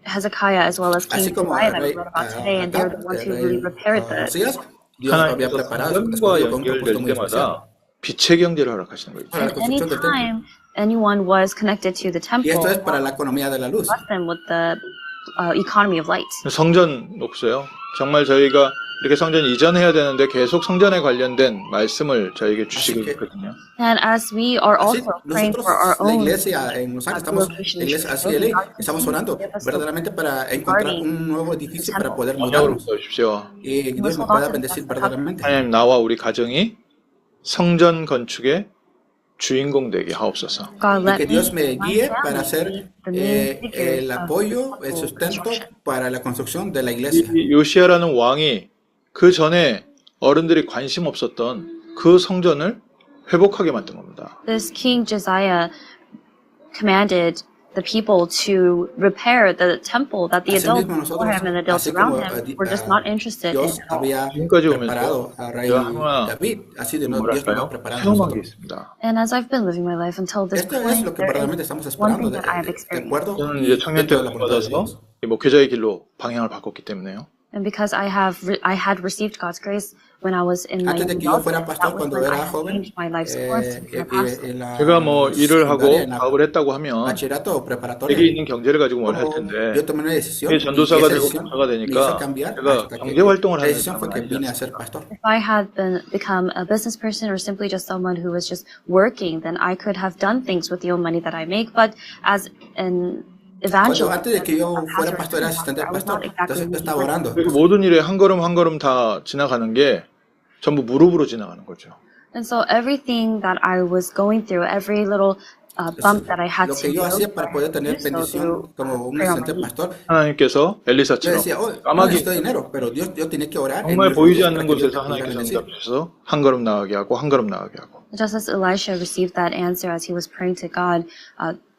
Hezekiah, as well as King Así como Josiah that we Rey read about today, and they're the ones who really repaired the. Josías, Dios había 하나님께서 preparado su 성전과 escogido con un propósito 연결될 muy especial. 때마다 빛의 경제를 허락하시는 거예요. Para la And construcción del templo. anytime anyone was connected to the Y temple, esto es para la economía de la luz. bless them with the economy of light. 성전 없어요. 정말 저희가 이렇게 성전 이전해야 되는데 계속 성전에 관련된 말씀을 저에게 주시고 있거든요. And as we are Así, also praying nosotros, for our la own iglesia en Los Ángeles, estamos, la iglesia así de ley, estamos orando verdaderamente para encontrar un nuevo edificio para poder 언약으로 mudarnos. 써주십시오. Y Dios nos pueda bendecir verdaderamente. 하나님 나와 우리 가정이 성전 건축의 주인공 되게 하옵소서. God, Y let que Dios me me and my guíe family para be ser the main figures el of apoyo, el the sustento construction. para la construcción de la iglesia. 이 요시아라는 왕이 그 전에 어른들이 관심 없었던 그 성전을 회복하게 만든 겁니다. This King Josiah commanded the people to repair the temple that the adults Asimismo before him and the adults así around como him were just not interested in Dios at all. había 지금까지 preparado 오면서 a rey 제가 하나 David, así de nuevo Dios nos va a 뭐랄까요? preparar a 체험한 게 nosotros. 있습니다. And as I've been living my life until this Esto es point, lo que there verdaderamente is estamos one esperando thing that I have de experienced. acuerdo 저는 y 이제 청년 dentro 때 de la voluntad de 받아서 Dios. 이 목회자의 길로 방향을 바꿨기 때문에요. And because I had received God's grace when I was in my Antes de young que yo adulthood, fuera pastor, that was cuando when I era had joven, changed my life's course to become a pastor. en la 제가 뭐 일을 하고 secundaria, en la 사업을 했다고 하면 bachillerato o preparatoria, 되게 있는 경제를 가지고 뭘 할 yo 텐데 tomé una decisión 이게 y 전도사가 esa 되고 decisión 목사가 me 되니까 hizo cambiar 제가 hasta que 경제 활동을 la 하는 decisión fue que 사람이 vine a 아니었어요. ser pastor. If I had become a business person or simply just someone who was just working, then I could have done things with the own money that I make. But as evangelize. antes de que yo fuera pastor, pastor, era asistente del I was not pastor, exactly entonces yo estaba leading. orando. 그리고 모든 일에 한 걸음 한 걸음 다 지나가는 게 전부 무릎으로 지나가는 거죠. And so everything that I was going through, every little bump that I had Lo to que yo go hacía para poder through, tener so through bendición como un prayer on asistente my knees. pastor, 하나님께서 yo 엘리사처럼 decía, oh, no 까마귀 necesito dinero, pero yo tenía que orar en 정말 mis 보이지 rodillas 않는 para que Dios 곳에서 me pudiera 하나님께서 bendecir. 응답하셔서 한 걸음 나가게 하고 한 걸음 나가게 하고 Just as Elisha received that answer as he was praying to God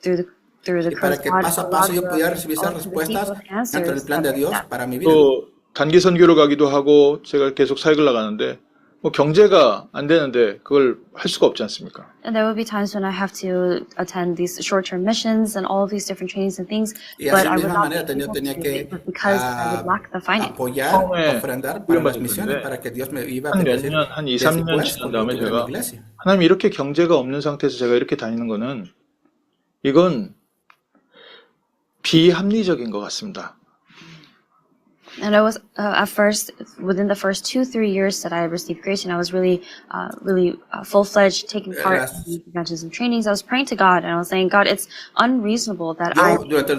through the Y para cross, que God paso a paso yo allowed pudiera recibir esas all to receive respuestas those dentro del answers plan de Dios that para mi vida. 또 단기 선교를 가기도 하고 제가 계속 사역을 나가는데 뭐 경제가 안 되는데 그걸 할 수가 없지 않습니까? And there will be times when I have to attend these short-term missions and all of these different trainings and things, Y but así I would misma not be manera able tenía to que because I would lack the finance. apoyar, 처음에 ofrendar para las 훈련받을 misiones, 텐데 para que Dios me iba a 한 몇 bendecir 년, 한 2, 3년 después 지난 cuando yo 다음에 tuviera mi 제가 iglesia. 하나님 이렇게 경제가 없는 상태에서 제가 이렇게 다니는 거는 이건 비합리적인 것 같습니다. And I was at first, within the first 2-3 years that I received grace, and I was really full-fledged taking part in evangelism trainings. I was praying to God, and I was saying, God, it's unreasonable that I Yo durante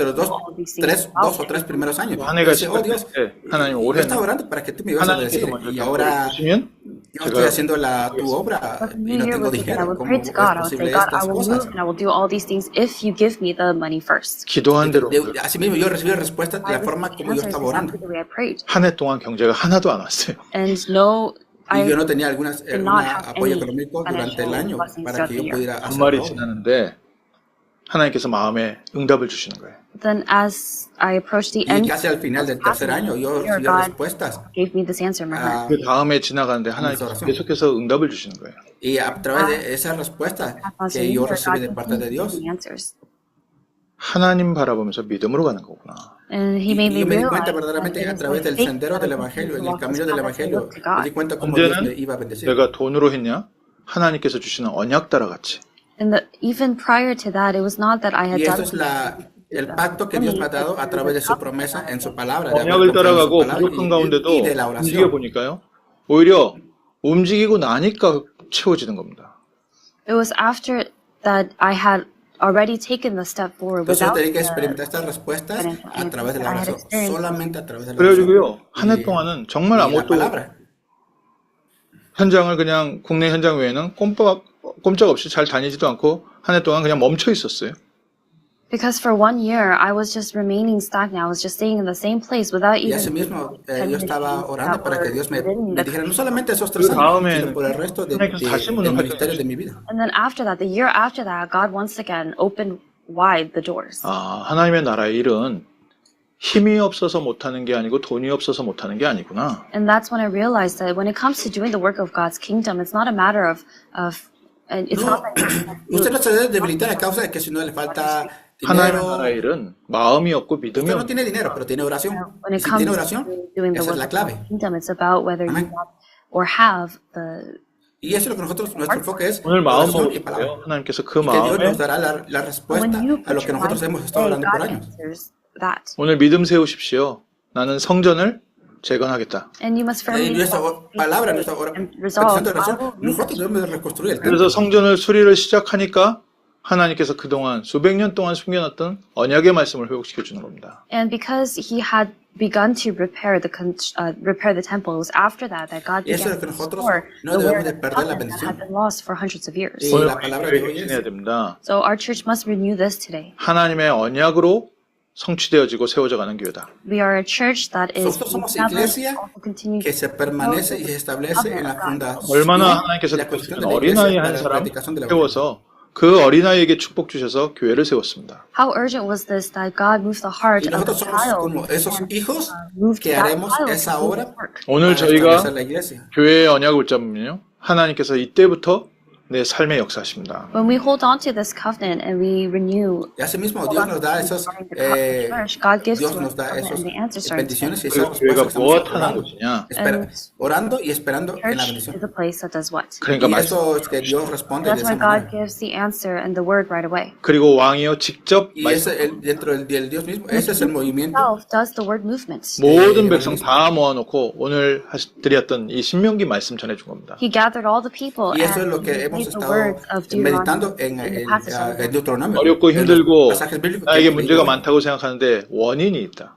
los all of these things. dos o tres primeros años, 한 yo 해가 decía, oh Dios, 시작될 때 하나님 yo estaba 올해는 orando para que tú me ibas a 하나님께서 bendecir 먼저 y 경제를 ahora 주시면 yo estoy haciendo tu obra But the y new no year tengo was that I dinero. would ¿Cómo pray es to God. I would posible say, God, I estas will cosas? move and I will do all these things if you give me the money first. 기도한 대로 Así mismo yo recibí respuestas de I la forma received como yo answers estaba orando. exactly the way I prayed. 한 해 동안 경제가 하나도 안 왔어요. And no, Y yo I no tenía did not algún have apoyo any económico durante el financial año blessings para throughout que the yo year. pudiera hacer 연말이 la obra. 지나는데 하나님께서 마음에 응답을 주시는 거예요. Then as I approached the Y end casi al final del tercer año yo year, recibí God respuestas. gave me this answer in my heart. 그 다음에 지나가는데 하나님께서 계속해서 응답을 주시는 거예요. Y a través de esas respuestas As que a yo year, recibí God de parte de continued to Dios, give me answers. 하나님 바라보면서 믿음으로 가는 거구나. And he made y me yo me di realize cuenta that verdaderamente it a is través with del faith sendero that I del continue Evangelio, to en el walk this camino del path as I Evangelio, look to me God. di cuenta cómo Dios me 언제는 iba a bendecir. 내가 돈으로 했냐? 하나님께서 주시는 언약 따라 같이. And even prior to that, it was not that I had Y done esto es el pacto que Dios me ha dado a través de su promesa en su palabra, de haber 언약을 confiado en su 따라가고 palabra 부족한 y 가운데도 de la 움직여 oración. 보니까요. 오히려 움직이고 나니까 채워지는 겁니다. It was after that I had already taken the step forward Entonces yo without tenía que the experimentar estas respuestas a través de la oración, solamente a través de la 그래가지고요. oración. 한 해 동안은 정말 Y la 아무것도 palabra. 현장을 그냥 국내 현장 외에는 꼼짝없이 잘 다니지도 않고 한 해 동안 그냥 멈춰 있었어요. Because for 1 year, I was just remaining stagnant. I was just staying in the same place without Y even así mismo yo estaba orando para que Dios me dijera no solamente esos 3 그 años, 다음에 sino por el resto del 문을 ministerio de mi vida. And then after that, the year after that, God once again opened wide the doors. 아, 하나님의 나라의 일은 힘이 없어서 못하는 게 아니고 돈이 없어서 못하는 게 아니구나. And that's when I realized that when it comes to doing the work of God's kingdom, it's not a matter of and it's No, not that usted no se debe debilitar a causa de que si no le falta 하나님의 dinero, 나라의 일은 마음이 없고 믿음이 usted no 없는 tiene dinero, pero tiene oración. when Y it si comes tiene to oración, doing the esa es work la of clave. God's kingdom, it's about whether you Amén. have or have the. Y eso es lo que nuestro enfoque es 오늘 마음 oración y 먹으세요. palabra. 하나님께서 그 Y que Dios 마음에 nos dará la respuesta When you a lo put que your nosotros mind hemos to estado say, hablando por God años. answers that. 오늘 믿음 세우십시오. 나는 성전을 재건하겠다. And you must firmly Nuestra palabra, nuestra and resolve. petición de I oración, will nosotros debemos reconstruir el 그래서 templo. 성전을 수리를 시작하니까 하나님께서 그동안 수백 년 동안 숨겨놨던 언약의 말씀을 회복시켜 주는 겁니다. And because he had begun to repair the temple, it was after that God Y eso began es lo que to nosotros restore no the debemos word de of perder la covenant that bendición. had been lost for hundreds of years. Y 오늘 la palabra de hoy 회개해야 es 됩니다. So our church must renew this today. 하나님의 언약으로 성취되어지고 세워져 가는 교회다. We are a church that is Nosotros somos established, iglesia also continues que se permanece y se establece en la fundación 얼마나 y 하나님께서 la 그때 construcción de la iglesia 어린아이 para 한 la 사람 predicación de la evangelio. 세워서 그 어린아이에게 축복 주셔서 교회를 세웠습니다. How urgent was this that God moved the heart Y of the nosotros somos child como esos hijos moved que that haremos child esa to do obra the work. 오늘 para 저희가 establecer la iglesia. 교회의 언약을 붙잡으면요. 하나님께서 이때부터 내 삶에 역사하십니다. When we hold on to this covenant and we renew, Y así mismo Dios nos da esos, God gives Dios to nos us da covenant esos and the answers are bendiciones y 그리고 esas 교회가 respuestas que 무엇 estamos 하는 orando, 곳이냐? orando y esperando en la church bendición. is a place that does what? 그러니까 Y 말씀. eso es que Dios responde de That's esa why God manera. gives the answer and the word right away. 그리고 왕이요 직접 Y 말씀. ese, dentro del Dios mismo, ese es el movimiento. Himself does the word movement. 모든 백성 다 모아놓고 오늘 드렸던 이 신명기 말씀 전해준 겁니다. He gathered all the people Y eso es and lo que hemos read the estado words of meditando Deuteronomy en in the passage of the Deuteronomio. 어렵고 en los 힘들고 pasajes bíblicos que 나에게 hemos 문제가 leído. 많다고 생각하는데 원인이 있다.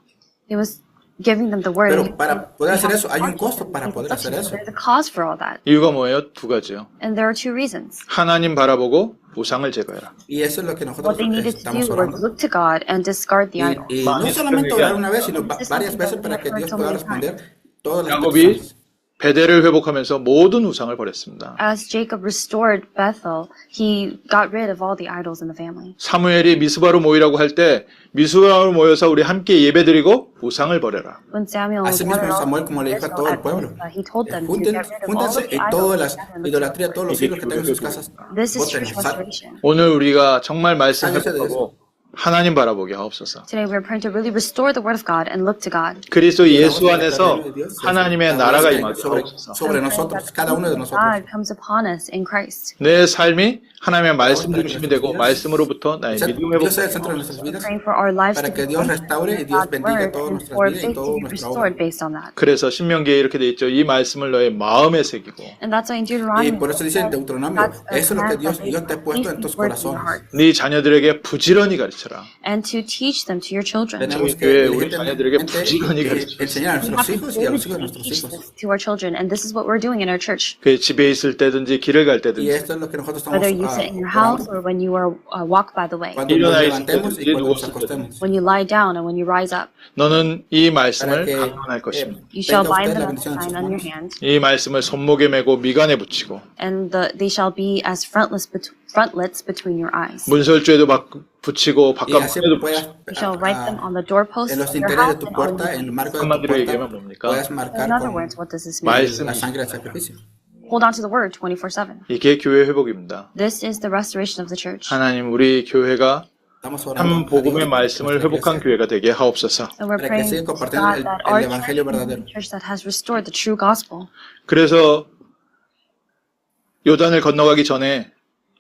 He was giving them the word. and Pero para poder hacer eso hay un costo para he poder hacer eso. There's a cause for all that. 이유가 뭐예요? 두 가지요. And there are two reasons. 하나님 바라보고 우상을 제거해라. Y eso es lo que nosotros What they needed to estamos do was orando. look to God and discard the idol. Y no solamente orar una vez, sino varias veces para que Dios pueda responder todas las 야곱이 peticiones. 베델을 회복하면서 모든 우상을 버렸습니다. As Jacob restored Bethel, he got rid of all the idols in the family. 사무엘이 미스바로 모이라고 할 때 미스바로 모여서 우리 함께 예배드리고 우상을 버려라. When Samuel was Asimismo, gathered Samuel, como le dijo a todo el pueblo, he told them to get rid of all júntense of the y todas las idols and idolatrías, todos los ídolos que tengan en sus casas. This is boten, church restoration. 오늘 우리가 정말 말씀 회복하고 하나님 바라보게 하옵소서. Today we're praying to really restore the word of God and look to God. 그리스도 예수 안에서 하나님의 나라가 임하게 하옵소서. sobre nosotros, cada uno de nosotros. God comes upon us in Christ. 내 삶이 하나님의 말씀 중심이 되고 말씀으로부터 나의 믿음 Dios sea el 회복. centro de nuestras vidas Praying for our lives para to que be Dios restaure y Dios God's bendiga word todas and nuestras for vidas y faith to toda be nuestra obra. restored based on that. 그래서 신명기에 이렇게 돼 있죠. 이 말씀을 너의 마음에 새기고 And that's why in Y Deuteronomy, por eso dice en Deuteronomio, God's eso es lo que command Dios, that Dios te ha puesto en tus these words in your corazones. heart, 네 자녀들에게 부지런히 가르쳐라. and to teach them to your children. Tenemos 저희 que 교회 우리 자녀들에게 diligentemente 부지런히 가르쳐. enseñar a We nuestros have hijos to y a los hijos de diligently nuestros teach hijos. this to our children, and this is what we're doing in our church. 그 집에 있을 때든지 길을 갈 Y 때든지 esto es lo que nosotros estamos Whether you sit in your house orando or when you are walk by the way, cuando nos 일어나 있을 levantemos y 때든지 cuando nos 누웠을 acostemos. when you lie down and when you rise up. 너는 이 Para 말씀을 que 강론할 것입니다. You shall tenga bind usted la them as a bendición en sus sign on your manos. hand, 이 말씀을 손목에 메고 미간에 붙이고 and they shall be as frontlets between your eyes. 문설주에도 붙이고 Y así 바깥문에도 puedas, 붙이고. You shall write them on the doorposts en los of your interiores house de tu and on puerta, en el your marco de tu 한마디로 puerta, 얘기하면 뭡니까? puedas marcar In other con words, what does this mean? 말씀. la sangre del sacrificio. Hold on to the word 24/7. 이게 교회 회복입니다. This is the restoration of the church. 하나님 우리 교회가 Estamos 참 orando a 복음의 Dios 말씀을 por nuestra 회복한 iglesia, 교회가 되게 하옵소서. And we're para que praying siga to compartiendo God that our el evangelio church verdadero. is a church that has restored the true gospel. 그래서 요단을 건너가기 전에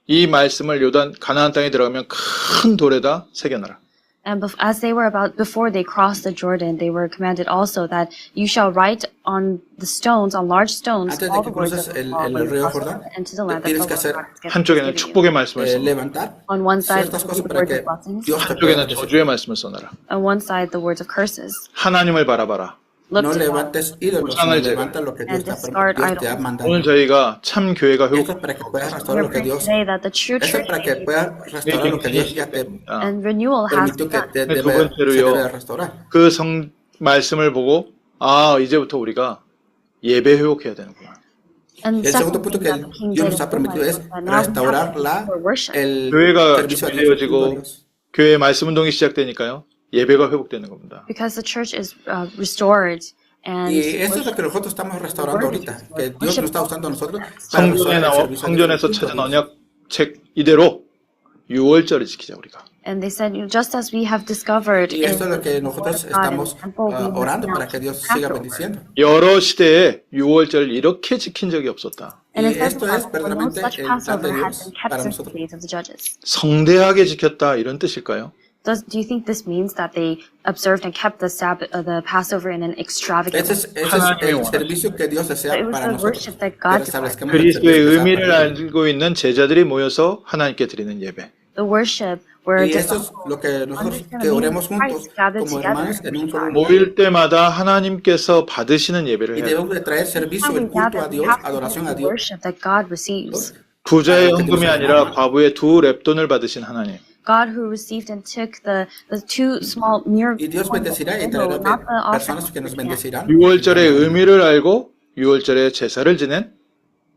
이 말씀을 요단 가나안 땅에 들어가면 큰 돌에다 새겨놔라. And as they were before they crossed the Jordan, they were commanded also that you shall write on the stones, on large stones, Antes de all que the words of cruces the el law when you río cross Jordán, over into the land that tienes the que hacer Lord has 한쪽에는 given you. 축복의 말씀을 써놔라. levantar On one side, ciertas the cosas para words que of blessings. Dios te pueda 한쪽에는 bendecir. 저주의 말씀을 써놔라. On one side, the words of curses. 하나님을 바라봐라. Look No to God levantes ídolos, sino 우상을 levanta lo que Dios and discard te ha idols. mandado. 오늘 저희가 참 교회가 Esto 회복 es para que puedas restaurar We're lo que praying Dios, today that the true esto es church para que puedas restaurar lo que Dios ya te and renewal has permitió que begun. se 두 debe 번째로요. restaurar. 그 성 말씀을 보고 아 이제부터 우리가 예배 회복해야 되는구나. And El segundo second punto thing que that the king Dios did nos ha in permitido es Israel was that now we have restaurar to for worship. el 교회가 servicio a Dios, el culto a 준비되어지고 Dios. 교회 말씀 운동이 시작되니까요. 예배가 회복되는 겁니다. Because the church is restored and Y eso es lo que nosotros estamos restaurando ahorita, que Dios nos está usando a nosotros para 성전에 restaurar el 나와 servicio a Dios, 성전에서 el culto a 찾은 Dios. 언약책 이대로 6월절을 지키자 우리가. And they said, just as we have discovered Y esto es lo que in the Word nosotros of God in the estamos temple, we must orando now para que Dios keep siga Passover. bendiciendo. 여러 시대에 6월절을 이렇게 지킨 적이 없었다. And Y it says esto in the es Bible, no verdaderamente such el plan Passover de has Dios been kept para since the nosotros. days of the judges. 성대하게 지켰다 이런 뜻일까요? Do you think this means that they observed and kept the Sabbath, the Passover in an extravagant Ese way? es el servicio que Dios But desea it was para the nosotros. worship that Que God establezcamos el 그리스도의 servicio que 의미를 sea para Dios. 알고 있는 제자들이 모여서 하나님께 드리는 예배. The worship where Y esto es lo que nosotros que oremos juntos como hermanos en un solo lugar. 모일 때마다 하나님께서 받으시는 예배를 Y 해야 debemos 돼요. de traer servicio, we el culto a gather, we Dios, have to adoración do a the Dios. worship that God receives. 부자의 헌금이 아니라 과부의 2 랩돈을 받으신 하나님. God who received and took the two small mere Y Dios bendecirá y traerá personas que nos bendecirán. 6월절의 의미를 알고 6월절에 제사를 지낸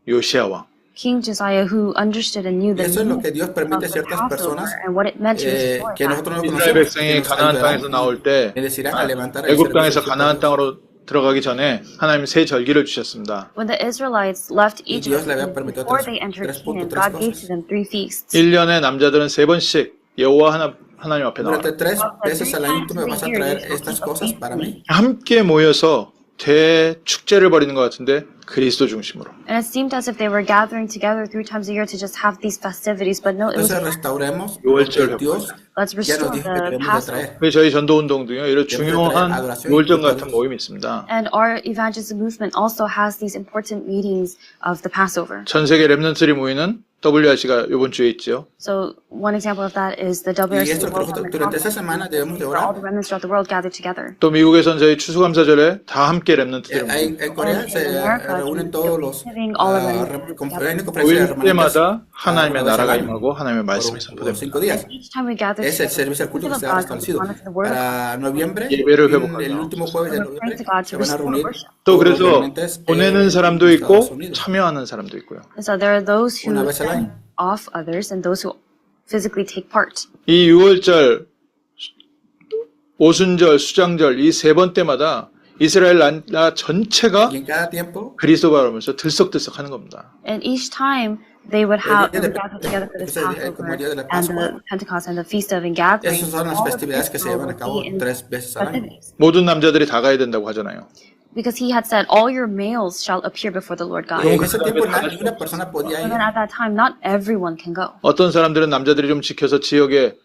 요시아 왕. King Josiah, who understood and knew Y the eso es lo que meaning Dios permite a of the ciertas Passover personas and what it meant to restore que that. nosotros no 이스라엘 conocemos. 백성이 Que nos 가나안 땅에서 ayudarán 나올 때 y decirán a levantar el 애굽 땅에서 servicio 가나안 a Dios. 땅으로 들어가기 전에 하나님 세 절기를 주셨습니다. When the Israelites left Y Egypt, Dios le había permitido before tres- they entered tres puntos, Canaan, tres God gave cosas. to them 3 feasts. 1년에 남자들은 3번씩 여호와 하나님 앞에 나와 Durante 3 veces al año tú me vas a traer estas cosas para mí. 함께 모여서 대축제를 벌이는 것 같은데 그리스도 중심으로. And it seemed as if they were gathering together 3 times a year to just have these festivities, but no, it was Entonces restauremos lo que Dios let's ya restore nos dijo que the debemos de Passover. traer. 그래서 저희 전도운동도요 이런 중요한 요월절 같은 모임이 있습니다. And our evangelism movement also has these important meetings of the Passover. 전 세계 렘넌트들이 모이는 WRC가 이번 주에 있죠. So one example of that is the Y WRC esto que World nosotros Remnant durante esta Conference, semana debemos de where all the orar. remnants throughout the world gather together. 또 미국에선 저희 추수감사절에 다 함께 랩런트들을 En Corea se reúnen todos los Giving all of them hay una conferencia de 모일 remanentes 때마다 하나님의 una vez 나라가 al año, 임하고 하나님의 말씀이 por 선포됩니다. 5 días. Each time we gather Es el together, servicio al culto the que se people ha of God establecido. respond to the word of God. Para noviembre, 예배를 el 회복하며 último jueves de We're praying to noviembre, God se to van a restore reunir worship. 또 todos los 그래서 remanentes 보내는 사람도 en 있고 Estados Unidos. 참여하는 사람도 있고요. And so there are those who Una vez al send año. off others and those who physically take part. 이 6월절, 오순절, 수장절 이 세 번 때마다 이스라엘 나라 전체가 Y en cada tiempo, 그리스도 바라보면서 들썩들썩 하는 겁니다. And each time they would have día they de- would gather together for this como el día de la Passover and Pascua. the Pentecost and the Feast of Ingathering. esas son las All of festividades que this se llevan a will cabo be in 3 veces al año. festivities. 모든 남자들이 다 가야 된다고 하잖아요. Because he had said, all your males shall appear before the Lord God. Y en ese tiempo ninguna persona podía And ir. then at that time, not everyone can go. 어떤 사람들은 남자들이 좀 지켜서 지역에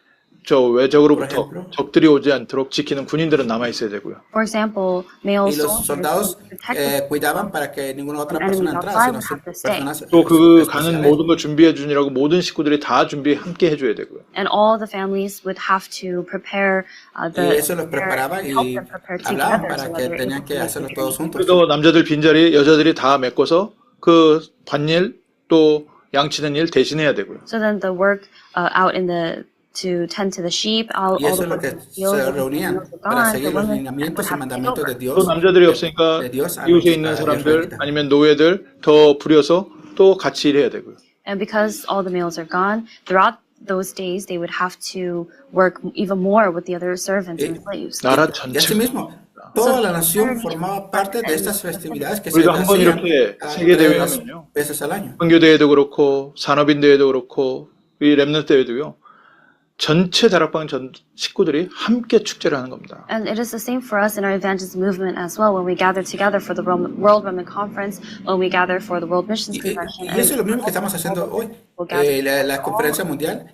저 외적으로부터 Por ejemplo. 적들이 오지 않도록 지키는 군인들은 남아 있어야 되고요. For example, male Y los soldados protect cuidaban para que ninguna otra An enemy persona entrara, outside sino would have to stay. personas 또 그 가는 especiales. 모든 걸 준비해 주느라고 모든 식구들이 다 준비 함께 해줘야 되고요. and all the families would have to prepare Y the eso los preparaba y help them prepare hablaban together para so that que they're tenían able que to hacerlo make todos juntos. 그래도 남자들 빈자리, 여자들이 다 메꿔서 그 반일 또 양치는 일 대신해야 되고요. So then the work out in the to tend to the sheep, all Y eso the es lo work que in the field, se the reunían males were para gone, the seguir los women lineamientos would y have to take mandamientos de over. Dios. 또 남자들이 없으니까 de Dios a 이웃에 los 있는 사람들 israelitas. 아니면 노예들 더 부려서 또 같이 일해야 되고요. And because all the males are gone, throughout those days they would have to work even more with the other servants and slaves. 나라 Y 전체 asimismo, toda la nación formaba parte de estas festividades que se 우리가 한번 hacían 이렇게 세계 대회 하면요. veces al año. 선교 대회도 그렇고 산업인 대회도 그렇고 이 랩넌트 대회도요. 전체 다락방 전 식구들이 함께 축제를 하는 겁니다. And it is the same for us in our evangelism movement as well. When we gather together for the World Remnant Conference, when we gather for the World Missions Convention, Y eso es lo mismo que estamos haciendo hoy. La conferencia mundial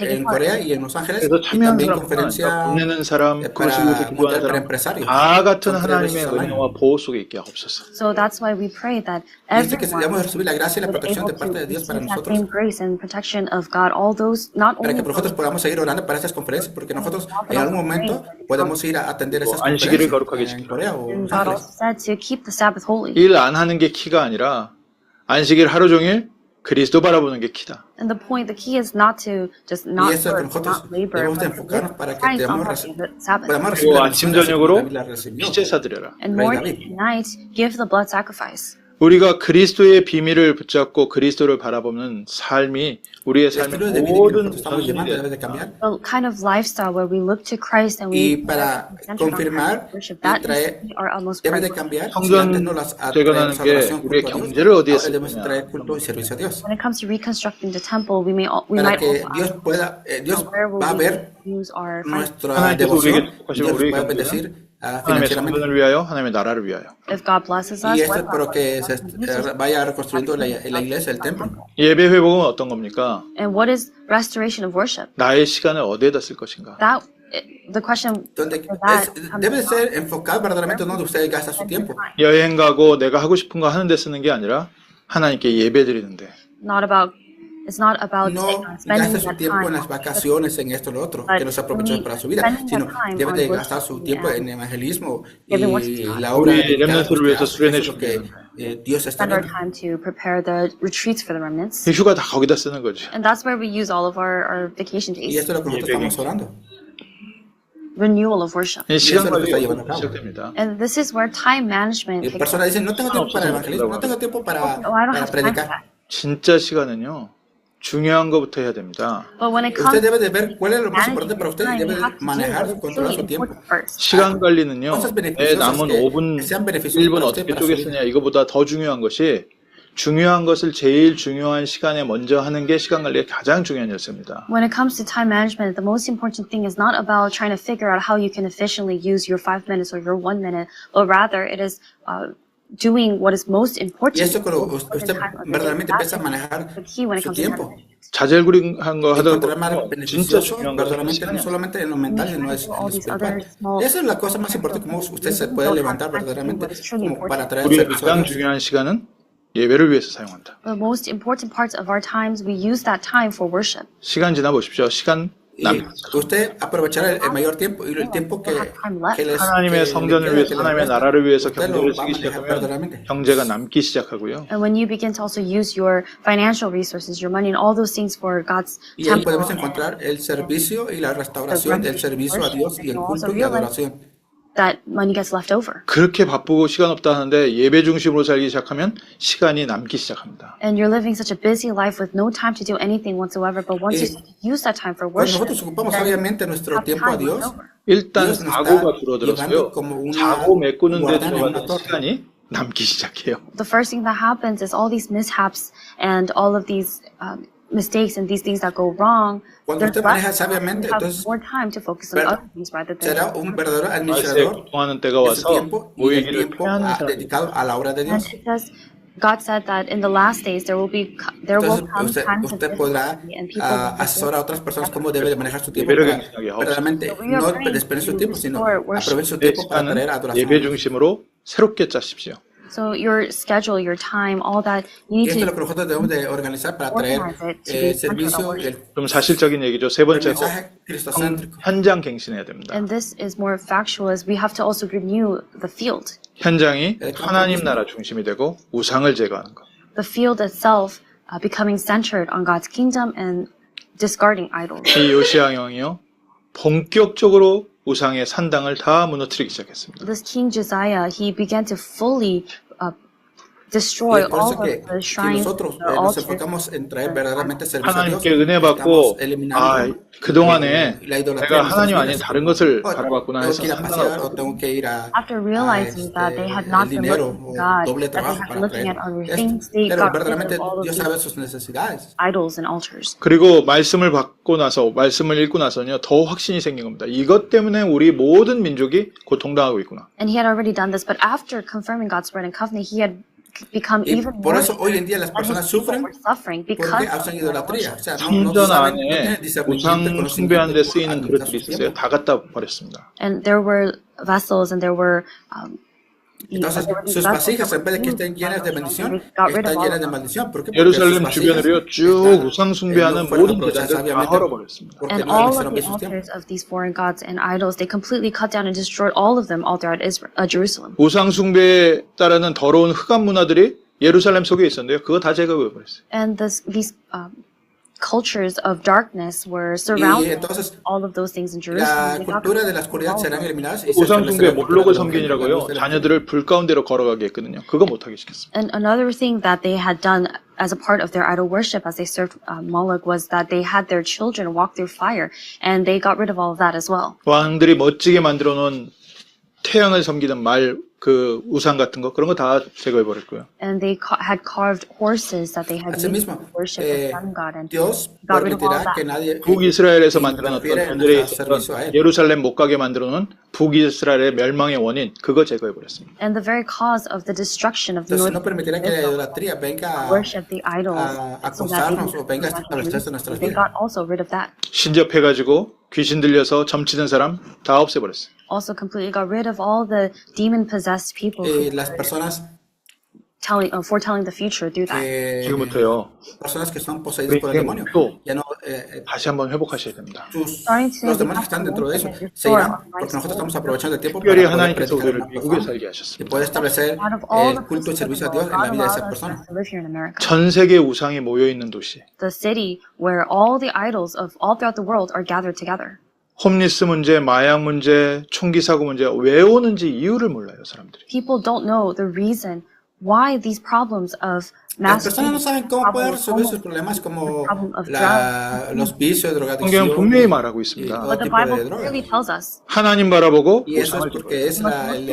en Corea y en Los Ángeles, 그래서 y 참여하는 también 사람, conferencia 보내는 사람, 그것을 para 위해서 기도하는 mundial para 사람 empresarios. 다 같은 Son 3 하나님의 veces al año. 은혜와 보호 속에 있게 하옵소서. So that's why we pray that Y dice que everyone debemos recibir la gracia y la is protección able de parte de to Dios para receive that nosotros, same grace and protection of God. All those, not para only que nosotros podamos seguir orando para estas conferencias, porque nosotros en algún momento podemos ir a atender esas 안식일을 거룩하게 conferencias en 지키라. Corea o and Los God Ángeles. also said to keep the Sabbath holy. 일 안 하는 게 키가 아니라 안식일 하루 종일 그리스도 바라보는 게 키다. And the key is not to just not Y eso es que work, nosotros not labor, debemos de but to enfocarnos live para que Christ on podamos the Sabbath. recibir 그리고 la 아침 bendición 저녁으로 que David la recibió. 피제사 드려라. And Rey morning David. and night, give the blood sacrifice. 우리가 그리스도의 비밀을 붙잡고 그리스도를 바라보는 삶이 우리의 El estilo 삶의 de vida que 모든 nosotros estamos llevando 전신이 debe de cambiar. The kind of lifestyle where we look to Christ and Y we para center on confirmar worship, y that traer, is our utmost debe de priority. cambiar. Si 성전 antes no las 재건하는 traemos 게 adoración, 우리의 culto a Dios, 경제를 어디에 ahora debemos 쓰느냐. traer culto y servicio a Dios. When it comes to reconstructing the temple, we Para might que also Dios ask, pueda, Dios where will va a we ver use our finances? nuestra 하나님께서 devoción 우리에게 y 하시면 Dios 우리의 puede 경제는 bendecir 하나님의 financieramente. 성전을 위하여 하나님의 나라를 위하여. If God blesses us, Y esto what es para que se uses vaya reconstruyendo la iglesia, el templo. 예배 회복은 어떤 겁니까? and what is restoration of worship? 나의 시간을 어디에다 쓸 것인가? The question Donde for that debe de ser enfocado verdaderamente donde usted gasta su tiempo. 여행 가고 내가 하고 싶은 거 하는 데 쓰는 게 아니라 하나님께 예배 드리는데. it's not about No spending gaste su that tiempo en time. las vacaciones, en esto o lo otro, But que no se aprovechó when para su we vida, spend sino that time debe de on gastar su worship tiempo and en evangelismo giving worship y to God. la obra 우리 dedicada 렘넌트를 que 위해서 hace, 수련회 eso es lo que Dios está spend our viendo. time to prepare the retreats for the remnants. 그 휴가 다 거기다 쓰는 거지. And that's where we use all of our vacation Y days. esto es lo que nosotros estamos orando. Renewal of worship. 이 시간 eso es lo que está 관리가 llevando a cabo. 시작됩니다. And this is where time management Y takes personas dicen, no tengo tiempo para el evangelismo, no tengo tiempo para I don't have time for predicar. that. 진짜 시간은요. 중요한 것부터 해야 됩니다. But when it Usted comes debe de ver cuál es lo más importante managing para usted y time, debe you de have to do manejar, what is controlar truly su tiempo. important first. 시간 관리는요. cosas 내 beneficiosas 남은 que 5분, sean beneficiosas 1분 para 어떻게 usted, para su vida. 쪼개쓰냐 이거보다 더 중요한 것이 중요한 것을 제일 중요한 시간에 먼저 하는 게 시간 관리의 가장 중요한 요소입니다. When it comes to time management, the most important thing is not about trying to figure out how you can efficiently use your 5 minutes or your 1 minute, but rather it is doing what is most important. Y esto cuando for the usted time of the day. verdaderamente That empieza a is manejar the key when it su comes to time tiempo. management. 자잘구리한 거 Encontrar más 하더라도 진짜 beneficioso 중요한 것은 verdaderamente no 시간이야. solamente en lo mental, sino es en lo espiritual. Esa es la cosa más importante, como usted se puede levantar verdaderamente como para traer 우리 servicio a 가장 Dios. 중요한 시간은 예배를 위해서 사용한다. The most important parts of our times, we use that time for worship. 시간 지나 보십시오. 시간 Y usted aprovechará el mayor tiempo y el tiempo que les 하나님의 성전을 위해서, 하나님의 나라를 위해서 경제를 쓰기 시작하면 verdaderamente. 경제가 남기 시작하고요. And when you begin to also use your financial resources, your money, and all those things for God's Y ahí temple, podemos encontrar el servicio y la restauración del servicio a Dios y el culto y adoración. that money gets left over. 그렇게 바쁘고 시간 없다 하는데 예배 중심으로 살기 시작하면 시간이 남기 시작합니다. And you're living such a busy life with no time to do anything whatsoever, but once you use that time for Cuando worship, nosotros ocupamos then sabiamente nuestro that tiempo a time Dios, is over. 일단 Dios nos 사고가 está 줄어들었어요. llevando como una 사고 메꾸는 데 guadaña, una 들어가는 torta. 시간이 남기 시작해요. The first thing that happens is all these mishaps and all of these mistakes and these things that go wrong. Cuando There's usted maneja less time. sabiamente, You have entonces more time to focus on other things rather than será un verdadero 말세에 administrador 고통하는 때가 de su 와서 tiempo y el 모이기를 tiempo 피하는 사람. dedicado a la obra de And Dios. it says, God said that in the last days there will Entonces come times of usted podrá difficulty and people will be asesorar a otras personas cómo debe de manejar su tiempo 예배를 para 굉장하게 하옵소서. verdaderamente no desperdiciar su tiempo, sino aprovechar su 내 tiempo para traer 시간은 adoración. 예배 중심으로 새롭게 짜십시오. So your schedule, your time, all that, you Y need esto es lo to que nosotros debemos de organizar para traer servicio y el 좀 사실적인 얘기죠. 세 번째로 mensaje cristocéntrico. 현장 갱신해야 됩니다. and this is more factual, is we have to also renew the field. 현장이 하나님 나라 중심이 되고 우상을 제거하는 것. The field itself becoming centered on God's kingdom and discarding idols. 이 요시야 왕이요 본격적으로 우상의 산당을 다 무너뜨리기 시작했습니다. This King Josiah, he began to fully destroy Y es por all eso of que the si shrines, nosotros the nos altars, enfocamos en traer verdaderamente servicio a Dios, 하나님께 은혜 estamos 받고 eliminando 그동안에 la idolatría 내가 de 하나님 nuestras 아닌 vidas. 다른 것을 Oh, 바라봤구나 tengo 해서 que ir a pasear o 산당을 tengo que ir a after realizing that they had not el been dinero looking o at God, doble that they trabajo had para been looking traer at other esto. things, they Pero got rid verdaderamente of all of Dios these sabe sus necesidades. idols and altars. 그리고 말씀을 받고 나서 말씀을 읽고 나서는요 더 확신이 생긴 겁니다. 이것 때문에 우리 모든 민족이 고통당하고 있구나. And he had already done this, but after confirming God's word and covenant, he had become Y even por more eso hoy en día las and his personas people sufren were suffering porque because hacen of their idolatría. O worship. sea, no 성전 saben, no 안에 tienen discernimiento, 우상 conocimiento 숭배하는 데 de 쓰이는 administrar 그릇들이 su 있었어요. tiempo. 다 갖다 버렸습니다. And there were vessels and there were Entonces, sus vasijas, en vez de que estén llenas de bendición, están llenas de maldición. ¿Por qué? Porque 예루살렘 sus vasijas 주변으로요 쭉 están- 우상 숭배하는 no fueron 모든 aprovechadas 제단들 다 sabiamente 헐어버렸습니다. porque and no all of administraron the bien sus tiempos. altars of these foreign gods and idols, they completely cut down and destroyed all of them all throughout Jerusalem. 우상 숭배에 따르는 더러운 흑암 문화들이 예루살렘 속에 있었는데요. 그거 다 제거해 버렸어요. And these cultures of darkness were Y surrounding entonces all of those things in la Jerusalem. They got cultura de rid la of oscuridad all of serán them. eliminadas y se 우상 숭배 establecerá la cultura 몰록을 del evangelio, la 섬기느라고요. luz del evangelio. 자녀들을 불 가운데로 걸어가게 했거든요. 그거 못하게 시켰습니다. And another thing that they had done as a part of their idol worship as they served Moloch was that they had their children walk through fire, and they got rid of all of that as well. 왕들이 멋지게 만들어 놓은 태양을 섬기는 말, 그 우상 같은 거 그런 거 다 제거해 버렸고요. And they had carved horses that they had used Asimismo, to worship the sun god, and Dios got rid of all permitirá que that. nadie 북이스라엘에서 만들어 놓은 interfiera en 그들이 nuestro servicio a él. 예루살렘 못 가게 만들어 놓은 북이스라엘의 멸망의 원인 그거 제거해 버렸습니다. And the very cause of the destruction of the Entonces north no permitirá que la idolatría venga worship the idols a so that acosarnos o venga a establecerse en nuestras they vidas. got also rid of that. 신접해가지고 귀신 들려서 점치는 사람 다 없애버렸어요. Also completely got rid of all the demon possessed people who Las personas foretelling the future through that. 지금부터요. personas que son poseídas por el demonio. 또 Ya no, 다시 한번 회복하셔야 됩니다. los demonios que están dentro de eso se irán porque nosotros estamos aprovechando el tiempo para 특별히 poder 하나님께서 predicar a 우리를 una 미국에 persona 살게 y 하셨습니다. poder establecer Out of all el the culto y places servicio a of Dios the en la world, vida de God esa allowed us persona. to live here in America. 전 세계 우상이 모여 있는 도시. The city where all the idols of all throughout the world are gathered together. 홈리스 문제, 마약 문제, 총기 사고 문제 왜 오는지 이유를 몰라요, 사람들이. People don't know the reason why these problems of Las mass personas no saben cómo poder resolver sus problemas como los vicios, drogadicción 성경은 분명히 y 말하고 todo 있습니다. But the tipo de Bible drogas. clearly tells us 하나님 바라보고 Y eso es 우상을 porque es el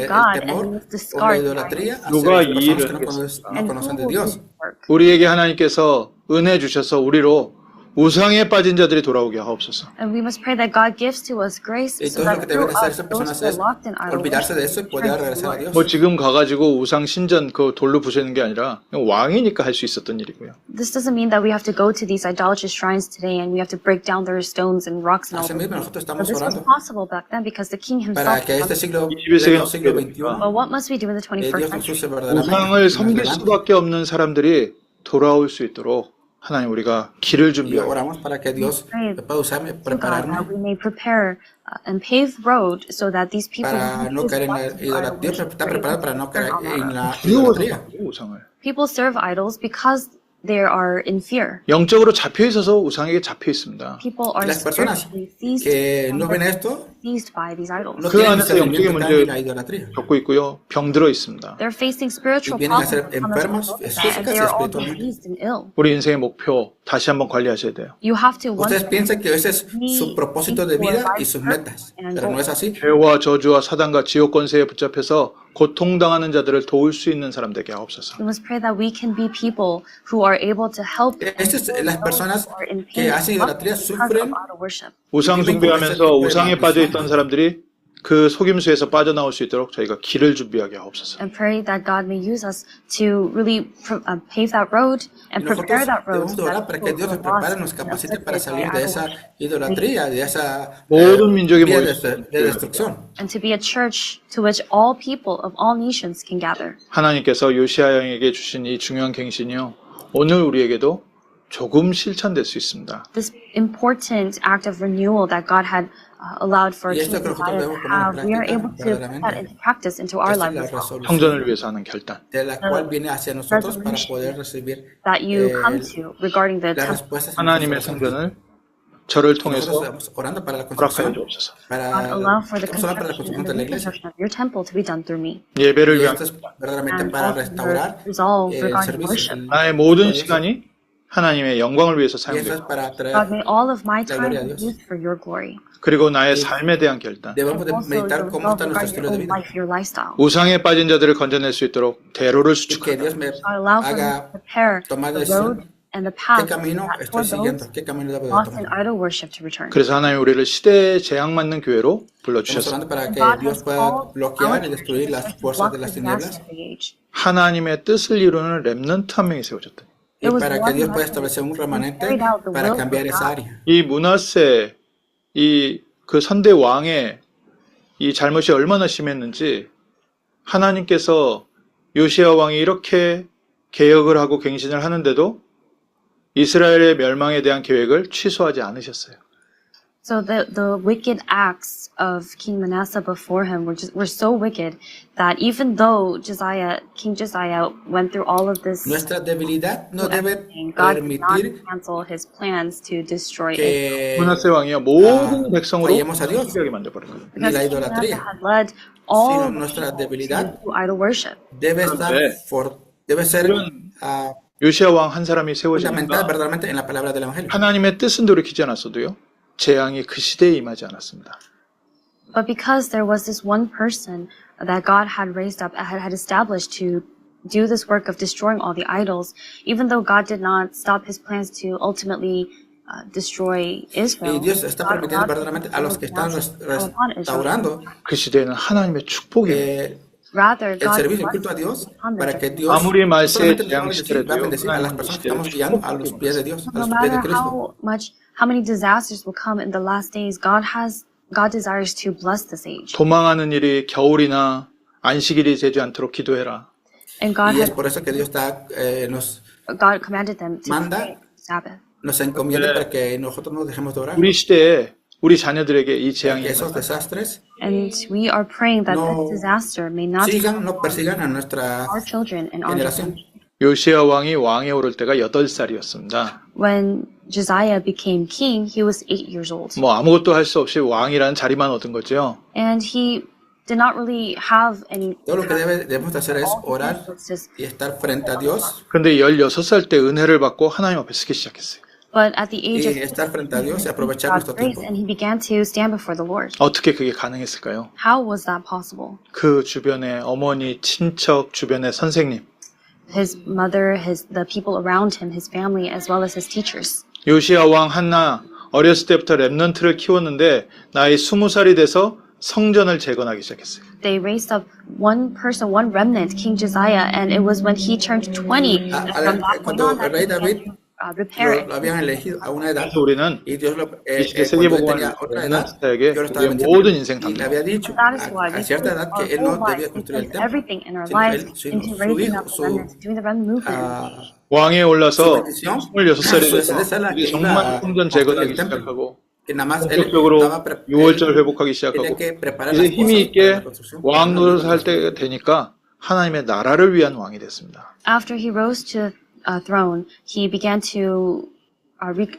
God temor and o la discard idolatría hacia 누가 las 이 personas 일을 que no and conocen de who will do Dios. this work. 우리에게 하나님께서 은혜 주셔서 우리로 우상에 빠진 자들이 돌아오게 하옵소서. And we must pray that God gives to us grace Y so todo lo that que through deben hacer us, esas those personas who are es locked in idol olvidarse de eso y worship, poder turn to the regresar a Lord. Dios. 뭐 지금 가가지고 우상 신전 그 돌로 부시는 게 아니라 그냥 왕이니까 할 수 있었던 일이고요. This doesn't mean that we have to go to these idolatrous shrines today and we have to break down their stones and rocks and all Así that. mismo nosotros But estamos this was orando possible back then because the king para himself. que este siglo, 21세기는 siglo 어떻게 XXI, But what must we do in the 21st Dios century? nos use verdaderamente. 우상을 y nos 섬길 levante. 수밖에 없는 사람들이 돌아올 수 있도록 하나님 우리가 길을 Y 준비하고 oramos para que Dios pueda usarme, To God, that prepararme we may prepare and pave road so that these people para no caer en la idolatría. Dios me está preparado para no caer en la 두려워서 idolatría. 우상을. People serve idols because they are in fear. 영적으로 잡혀 있어서 우상에게 잡혀 있습니다. People are Las personas spiritually que no ven esto seized by these idols. no 그 tienen 안에서 영적인 discernimiento 문제를 en la idolatría. 겪고 있고요. 병들어 있습니다. They're facing spiritual Y vienen a problems ser enfermos and físicas they y are all espiritualmente. diseased and ill. 우리 인생의 목표 다시 한번 관리하셔야 돼요. You have to Ustedes once piensan que ese es su propósito de vida y sus metas, pero no es así. 죄와 저주와 사단과 지옥 권세에 붙잡혀서 고통당하는 자들을 도울 수 있는 사람 되게 하옵소서. we must pray that we can be people who are able to help Estas son las personas who are in que pain hacen idolatría, because of sufren idol worship. 우상 숭배하면서 우상에 빠져 있던 사람들이 그 속임수에서 빠져나올 수 있도록 저희가 길을 준비하게 하옵소서. And pray that God may use us to really pave that road and Y prepare nosotros that road. debemos so de orar that para que people Dios who nos are prepare, lost nos and capacite afflicted para by salir de idol esa worship, idolatría, de esa 모든 민족이 vida 모여 de destrucción. and to be a church to which all people of all nations can gather. 하나님께서 요시아 형에게 주신 이 중요한 갱신이요. 오늘 우리에게도 조금 실천될 수 있습니다. This important act of renewal that God had allowed for Y King esto creo que Uzziah debemos to poner en have, we are práctica able to put that verdaderamente. into practice into our Esta es lives la as well. resolución 성전을 위해서 하는 결단. de la cual viene hacia nosotros para poder recibir That you come to regarding the las temple. respuestas. 하나님의 성전을 저를 통해서 Nosotros estamos orando para la 허락하여 construcción, 주옵소서. God, allow for the estamos orando para la construction construcción and de the la iglesia. reconstruction of your temple to be done through me. 예배를 Y 위한 esto es verdaderamente And para also restaurar your resolve el regarding servicio. worship. 나의 모든 시간이 하나님의 영광을 위해서 Y eso es 사용되고 para traer, God, may all of my La time gloria a be Dios. used for your glory. 그리고 나의 삶에 대한 결단. debemos de Also, meditar your cómo resolve está nuestro regarding estilo your de own vida. life, your lifestyle. 우상에 빠진 자들을 건져낼 수 있도록 대로를 Y que 수축하라. Dios me God, allow for me to haga prepare tomar the decisión. road and the ¿Qué path camino that estoy toward siguiendo? those ¿Qué camino debo de lost in tomar? idol worship to return. 그래서 하나님 우리를 시대에 재앙맞는 교회로 Estamos 불러주셨습니다. orando para que God Dios has pueda called bloquear y our destruir las church to fuerzas block de las the tinieblas disaster of the age. 하나님의 뜻을 이루는 렘넌트 한 명이 세워졌다. y It was para que one Dios man pueda establecer un remanente carried out the para will cambiar of esa God. área. 이 문하세, 이 그 선대 왕의 이 잘못이 얼마나 심했는지 하나님께서 요시야 왕이 이렇게 개혁을 하고 갱신을 하는데도 이스라엘의 멸망에 대한 계획을 취소하지 않으셨어요. So the wicked acts of King Manasseh before him were so wicked that even though King Josiah went through all of this, Nuestra debilidad no debe God did not permitir cancel his plans to destroy it. que 문하세 왕이요 모든 백성으로 fallemos a Dios. 포기하게 만들어버린 거예요. ni la Because King idolatría, Manasseh had led all sino the nuestra people debilidad to idol worship. debe estar debe ser 요시야 왕 한 사람이 fundamentada 세워지니까 verdaderamente en la palabra del Evangelio. 하나님의 뜻은 돌이키지 않았어도요 재앙이 그 시대에 임하지 않았습니다. But because there was this one person that God had raised up, had established to do this work of destroying all the idols, even though God did not stop his plans to ultimately destroy Israel, Y Dios está God permitiendo allowed verdaderamente a los que están upon Israel. restaurando 그 시대에는 하나님의 축복이 Rather, el God servicio, el culto a Dios, para que Dios 아무리 no 말세에 solamente nos va a bendecir a las personas que estamos guiando a los pies de Dios, a no los pies de matter Cristo. how many disasters will come in the last days, God desires to bless this age. 도망하는 일이 겨울이나 안식일이 되지 않도록 기도해라. And God Y es has por eso que Dios nos God commanded them to Manda. pray Sabbath. nos encomienda para que nosotros no dejemos de orar. 우리 시대에 우리 자녀들에게 이 Para 재앙이 que esos desastres And we are praying that No this disaster may not sigan, no persigan a nuestra our children and our generación. generation. 요시야 왕이 왕에 오를 때가 8살이었습니다. When Josiah became king, he was 8 years old. 뭐 아무것도 할 수 없이 왕이라는 자리만 얻은 거죠. And he did not really have any. Todo lo que debemos de hacer es all he orar did was just- y estar frente a Dios 근데 16살 때 은혜를 받고 하나님 앞에 서기 시작했어요. But at the age y of estar frente a Dios y aprovechar God's nuestro grace, tiempo. and he began to stand before the Lord. 어떻게 그게 가능했을까요? How was that possible? 그 주변에 어머니, 친척, 주변의 선생님, His mother, the people around him, his family, as well as his teachers. 요시야 왕 한나 어렸을 때부터 렘넌트를 키웠는데 나이 20살이 돼서 성전을 재건하기 시작했어요. They raised up one person, one remnant, King Josiah, and it was when he turned 20 that from that point on that el rey David repair it. lo habían elegido a una edad 그래서 우리는 y Dios lo, 이 시대 cuando él 세계복음을 tenía otra edad, 렘넌트에게 Dios lo estaba 우리의 모든 bendiciendo 인생 y le 담당. había dicho That is why a we cierta edad que our él whole no debía life, we construir el spend templo, everything in our sino lives él, into su raising hijo, up the remnants, doing the remnant movement. 왕에 su 올라서 bendición, 26살이 su 돼서 descendencia la que 이제 iba 정말 a 성전 construir 재건하기 el templo. 시작하고 Que nada más él 본격적으로 estaba 6월절 회복하기 tenía 시작하고 que preparar 이제 las 힘이 cosas para la 있게 construcción. 왕 노릇을 할 때가 되니까 하나님의 나라를 위한 왕이 됐습니다. After he rose to throne, he began to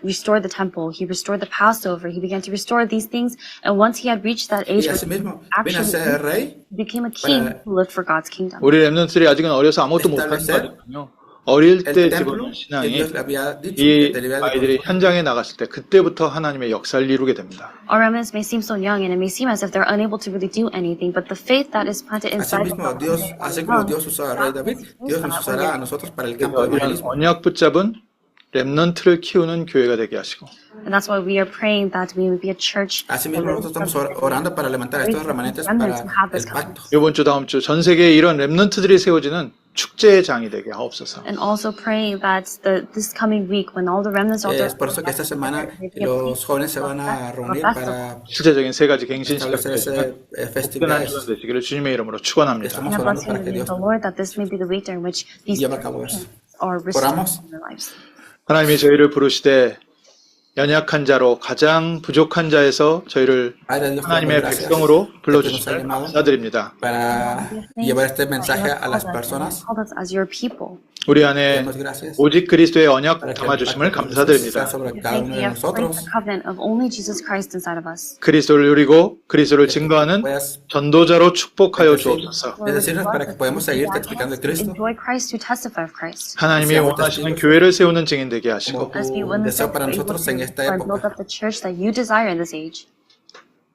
restore the temple. He restored the Passover. He began to restore these things. And once he had reached that age, Y where así he mismo vino a ser rey he became a king who lived for God's kingdom. 우리 렘넌트들이 아직은 어려서 아무것도 못하는 거 아니거든요. 어릴 el 때 templo 집어넣은 que 신앙이 Dios le había dicho 이 que debía de 아이들이 construir. 현장에 나갔을 때 그때부터 하나님의 역사를 이루게 됩니다. Our remnants may seem so young, and it may seem as if they're unable to really do anything, but the faith that is planted Así inside mismo, them, Dios, así como Dios usó al rey David, Dios nos usará a nosotros para el campo de 이런 evangelismo. 언약 붙잡은 렘넌트를 키우는 교회가 되게 하시고 and that's why we are praying that we would be a church. Así mismo, nosotros estamos orando para levantar a estos remanentes para el pacto. 이번 주 다음 주 전 세계에 이런 렘넌트들이 세워지는 축제의 장이 되게 하옵소서. And also praying that this coming week, when all the remnants are Es por eso que esta semana los jóvenes se van a reunir para 실제적인 세 가지 갱신 establecer 시작되시면 ese 특별한 시간 festividades. 되시기를 주님의 이름으로 축원합니다. Estamos and orando blessing para in que the name Dios of the Lord, that this may be the week during which these lleve a cabo eso. are restored Oramos. in their lives. 하나님이 저희를 부르시되 연약한 자로 가장 부족한 자에서 저희를 Padre Dios, te damos 하나님의 gracias 백성으로 que nos ha 불러주시면 llamado 감사드립니다. para llevar este mensaje a las personas. Called us as your people. 우리 안에 Demos gracias 오직 그리스도의 언약 para que 담아주심을 el pacto sea 감사드립니다. sobre cada Thank uno you de for placing nosotros. the covenant of only Jesus Christ inside of us. 그리스도를 누리고 그리스도를 증거하는 Puedas 전도자로 축복하여 주옵소서. bendecirnos para que podamos seguirte explicando de Cristo. Enjoy Christ, to testify of Christ. 하나님이 원하시는 교회를 세우는 증인 되게 하시고 As we Tu witness deseo para that you nosotros en esta will build época. up the church that you desire in this age.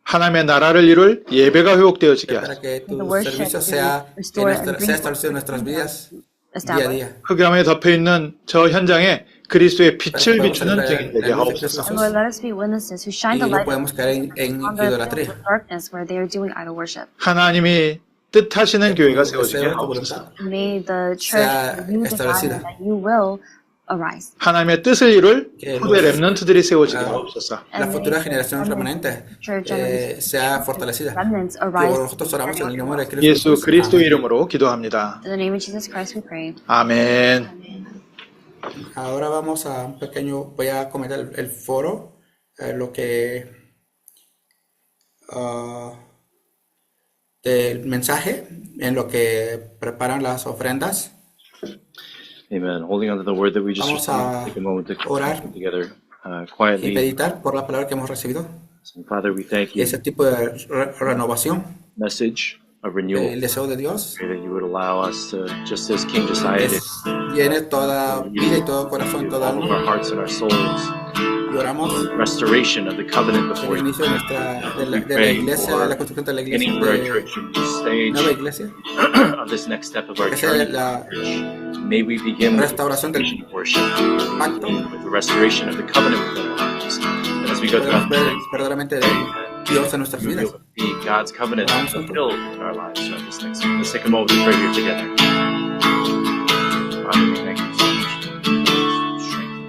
하나님의 나라를 이룰 예배가 회복되어지게 Para 하시고 que tu The worship servicio be sea, restored and sea establecido en nuestras vidas día a established. día. 흑암에 덮여있는 저 현장에 그리스도의 빛을 비추는 증인 되게 하옵소서. And Lord, let us be witnesses who shine Y the no light podemos caer en on the idolatría. darkness where they are doing idol worship. 하나님이 뜻하시는 교회가 Tu 세워지게 deseo, tu 하옵소서. voluntad. May the church Sea that you desire, establecida. that you will arise. 하나님의 뜻을 이룰 Que 후대 los- 렘넌트들이 세워지게 하옵소서. La futura generación remanente sea fortalecida. Remnants Que arise. nosotros oramos en el nombre de Cristo. 예수 Jesús. 그리스도 Amén. 이름으로 기도합니다. In the name of Jesus Christ we pray. 아멘. Ahora vamos a un pequeño, voy a comentar el foro, lo que del mensaje, en lo que preparan las ofrendas. Amen. Holding on to the word that we just Vamos received, a take a moment to orar come together Y quietly. meditar por la palabra que hemos recibido. So, Father, we thank Y you ese tipo de renovación, message of renewal. el deseo de Dios, Pray that you would allow us to, just as King Josiah did, llene toda vida y todo corazón, toda all of alma. our hearts and our souls, Y oramos restoration of the covenant el before you. inicio de la iglesia, de la construcción de la iglesia, Beginning for our de church in this stage nueva iglesia, of this next step of our que sea journey. la May we begin with restauración del worship, pacto. with the restoration of the covenant within our lives. And as we go Podemos throughout ver the day, verdaderamente de Dios en nuestras we vidas. will be God's covenant fulfilled in our lives throughout this next week. Let's take a moment to pray here together. Father, we thank you so much for strength.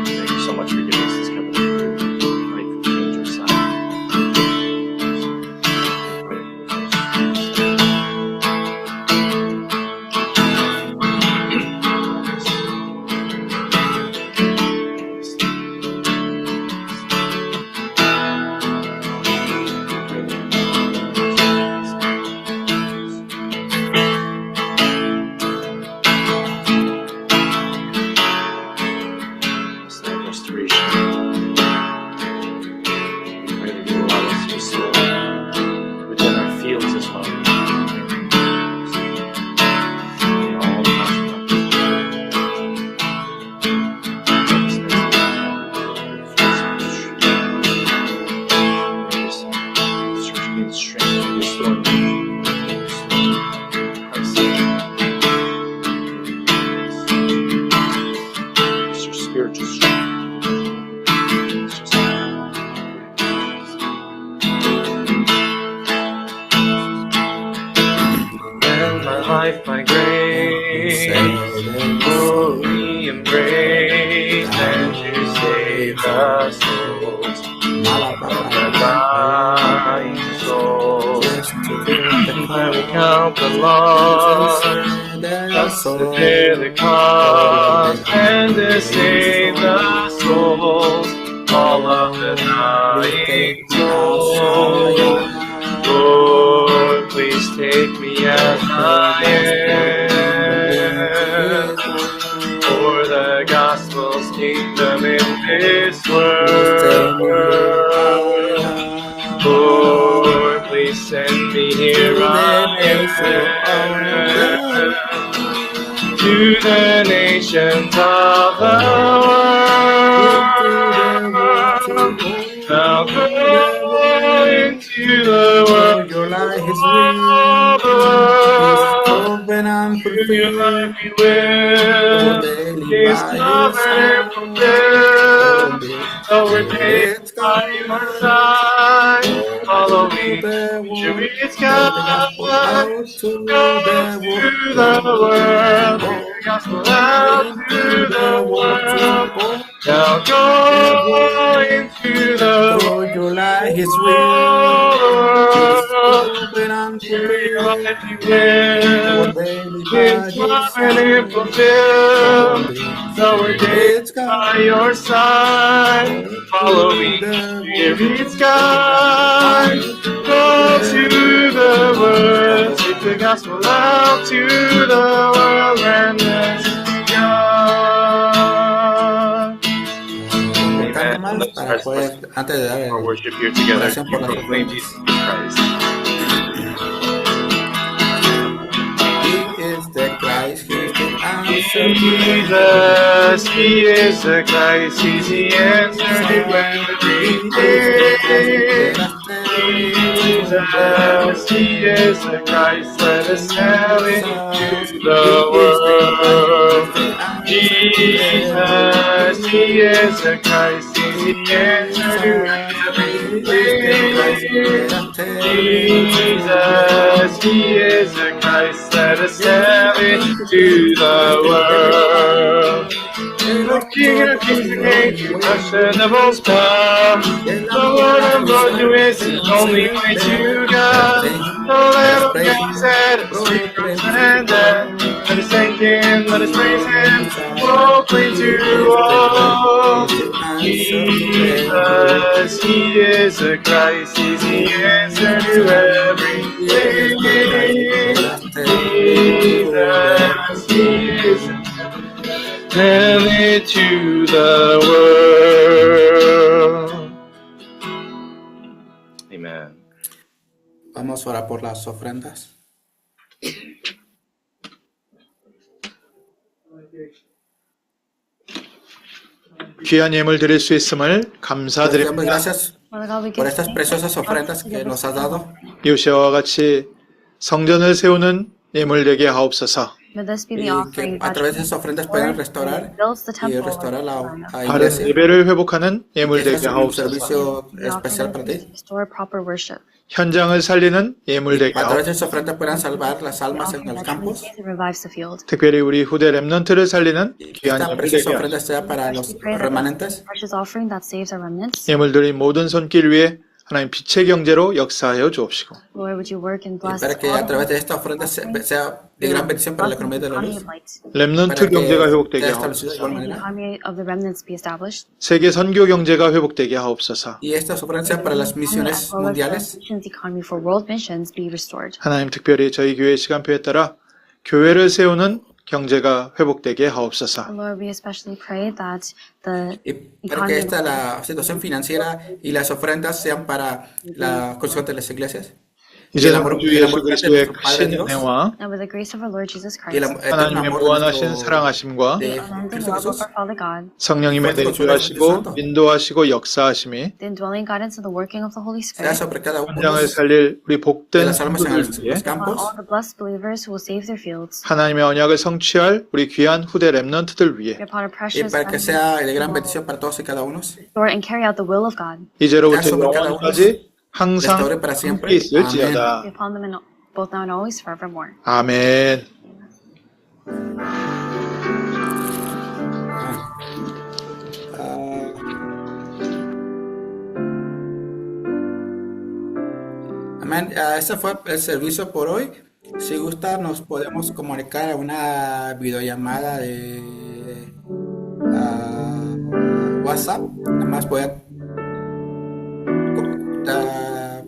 Thank you so much for giving us this covenant. Fight for King Josiah. pouring out the Lord. Just the Pentecost, and to save the souls, all of the dying souls. Lord, please take me as I am, for the gospel's kingdom in this world. Lord, please send me, here I am, to the nations of the world. Now go into the world, Your life is all the world. open and To your life fulfilled. we will, is covered and fulfilled. So we're taken by your side, follow me to its God. Go to the world, take the gospel out to the world. Now go into the For your life is world, open and to your fulfilled. life we will, is covered and fulfilled. So we're taken by your side, follow me to its God. Go to the world, take the gospel out to the world, and let's God. Tanto más para poder, antes de dar Our worship here together, oración por las proclaim ofrendas. Jesus Christ. He is the Christ, he is the answer. Jesus, He is the Christ, He's the answer to everything. Jesus, He is the Christ, let us tell it to the world. Jesus, He is the Christ, He's the answer to everything. Jesus, He is the Christ, let us tell it to the world. The King of Kings and Kings, you touch the devil's power. The Lord of Lords, who is the only way to God. The Lamb of God said, "Speak from and death. Let us thank Him, let us praise Him, proclaim to all. Jesus, He is the Christ, He's the answer to everything. Jesus, He is the tell it to the world. Amen. Vamos a orar por las ofrendas. 귀한 예물 드릴 수 있음을 Te damos 감사드립니다. gracias Father God, we por give estas thanks preciosas for ofrendas que nos has dado. 이웃과 같이 성전을 세우는 예물 되게 하옵소서. May this be Y the offering que a that través de esas ofrendas puedan restaurar builds the y temple restaurar la 바른 iglesia. 예배를 회복하는 예물 Este 되게 es un 하옵소서. servicio the especial para offering ti. restore proper worship. 현장을 살리는 예물 되게 A través 하옵소서. de esas ofrendas puedan salvar las The almas en offering los that campos. transforms and revives the field. 특별히 우리 후대 랩넌트를 살리는 귀한 Esta 예물 preciosa 되게 ofrenda 하옵소서. sea para los We pray that remanentes. this precious offering that saves our remnants. 예물들이 모든 손길 위에 하나님 빛의 경제로 역사하여 주옵시고 Lord, would you work and Y bless para que all a través de the esta ofrenda sea de gran bendición para la economía de la economy luz. of light. 랩넌트 Para que 경제가 sea 회복되게 establecido de 하옵소서. igual May the manera. economy of the remnants be established. 세계 선교 경제가 회복되게 하옵소서. Y estas ofrendas sean para las As misiones well as the mundiales. missions economy for world missions be restored. 하나님 특별히 저희 교회 시간표에 따라 교회를 세우는 경제가 회복되게 하옵소서. Lord, we especially pray that the Y para que esta la situación financiera y las ofrendas sean para la construcción de las iglesias. 이제는 amor- 우리 주 el 예수 amor de 그리스도의 nuestro Padre 크신 Dios. 은혜와 and with the grace of our Lord Jesus Y el Christ, eterno 하나님의 amor de 무한하신 nuestro 사랑하심과 de and the Cristo love of Jesús our Father God, 성령님의 내주하시고 인도하시고 역사하심이 the indwelling guidance and the working of the Holy sea Spirit, sobre cada uno 현장을 de 살릴 우리 복된 las almas en 성도들 위해 los on campos. all the blessed believers who will save their fields, 하나님의 언약을 성취할 우리 귀한 후대 랩넌트들 위해 upon our Y precious para que remnants, sea de gran bendición para todos y cada uno. restore and carry out the will of God, 이제로부터 sobre cada uno, 영원까지 항상 restaure para siempre. 함께 있을지어다. be upon them in both now and always forevermore. 아멘. Amén. Ese fue el servicio por hoy. Si gusta, nos podemos comunicar a una videollamada de WhatsApp. Nada más voy a a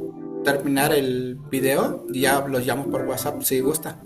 terminar el video y ya los llamo por WhatsApp si gusta.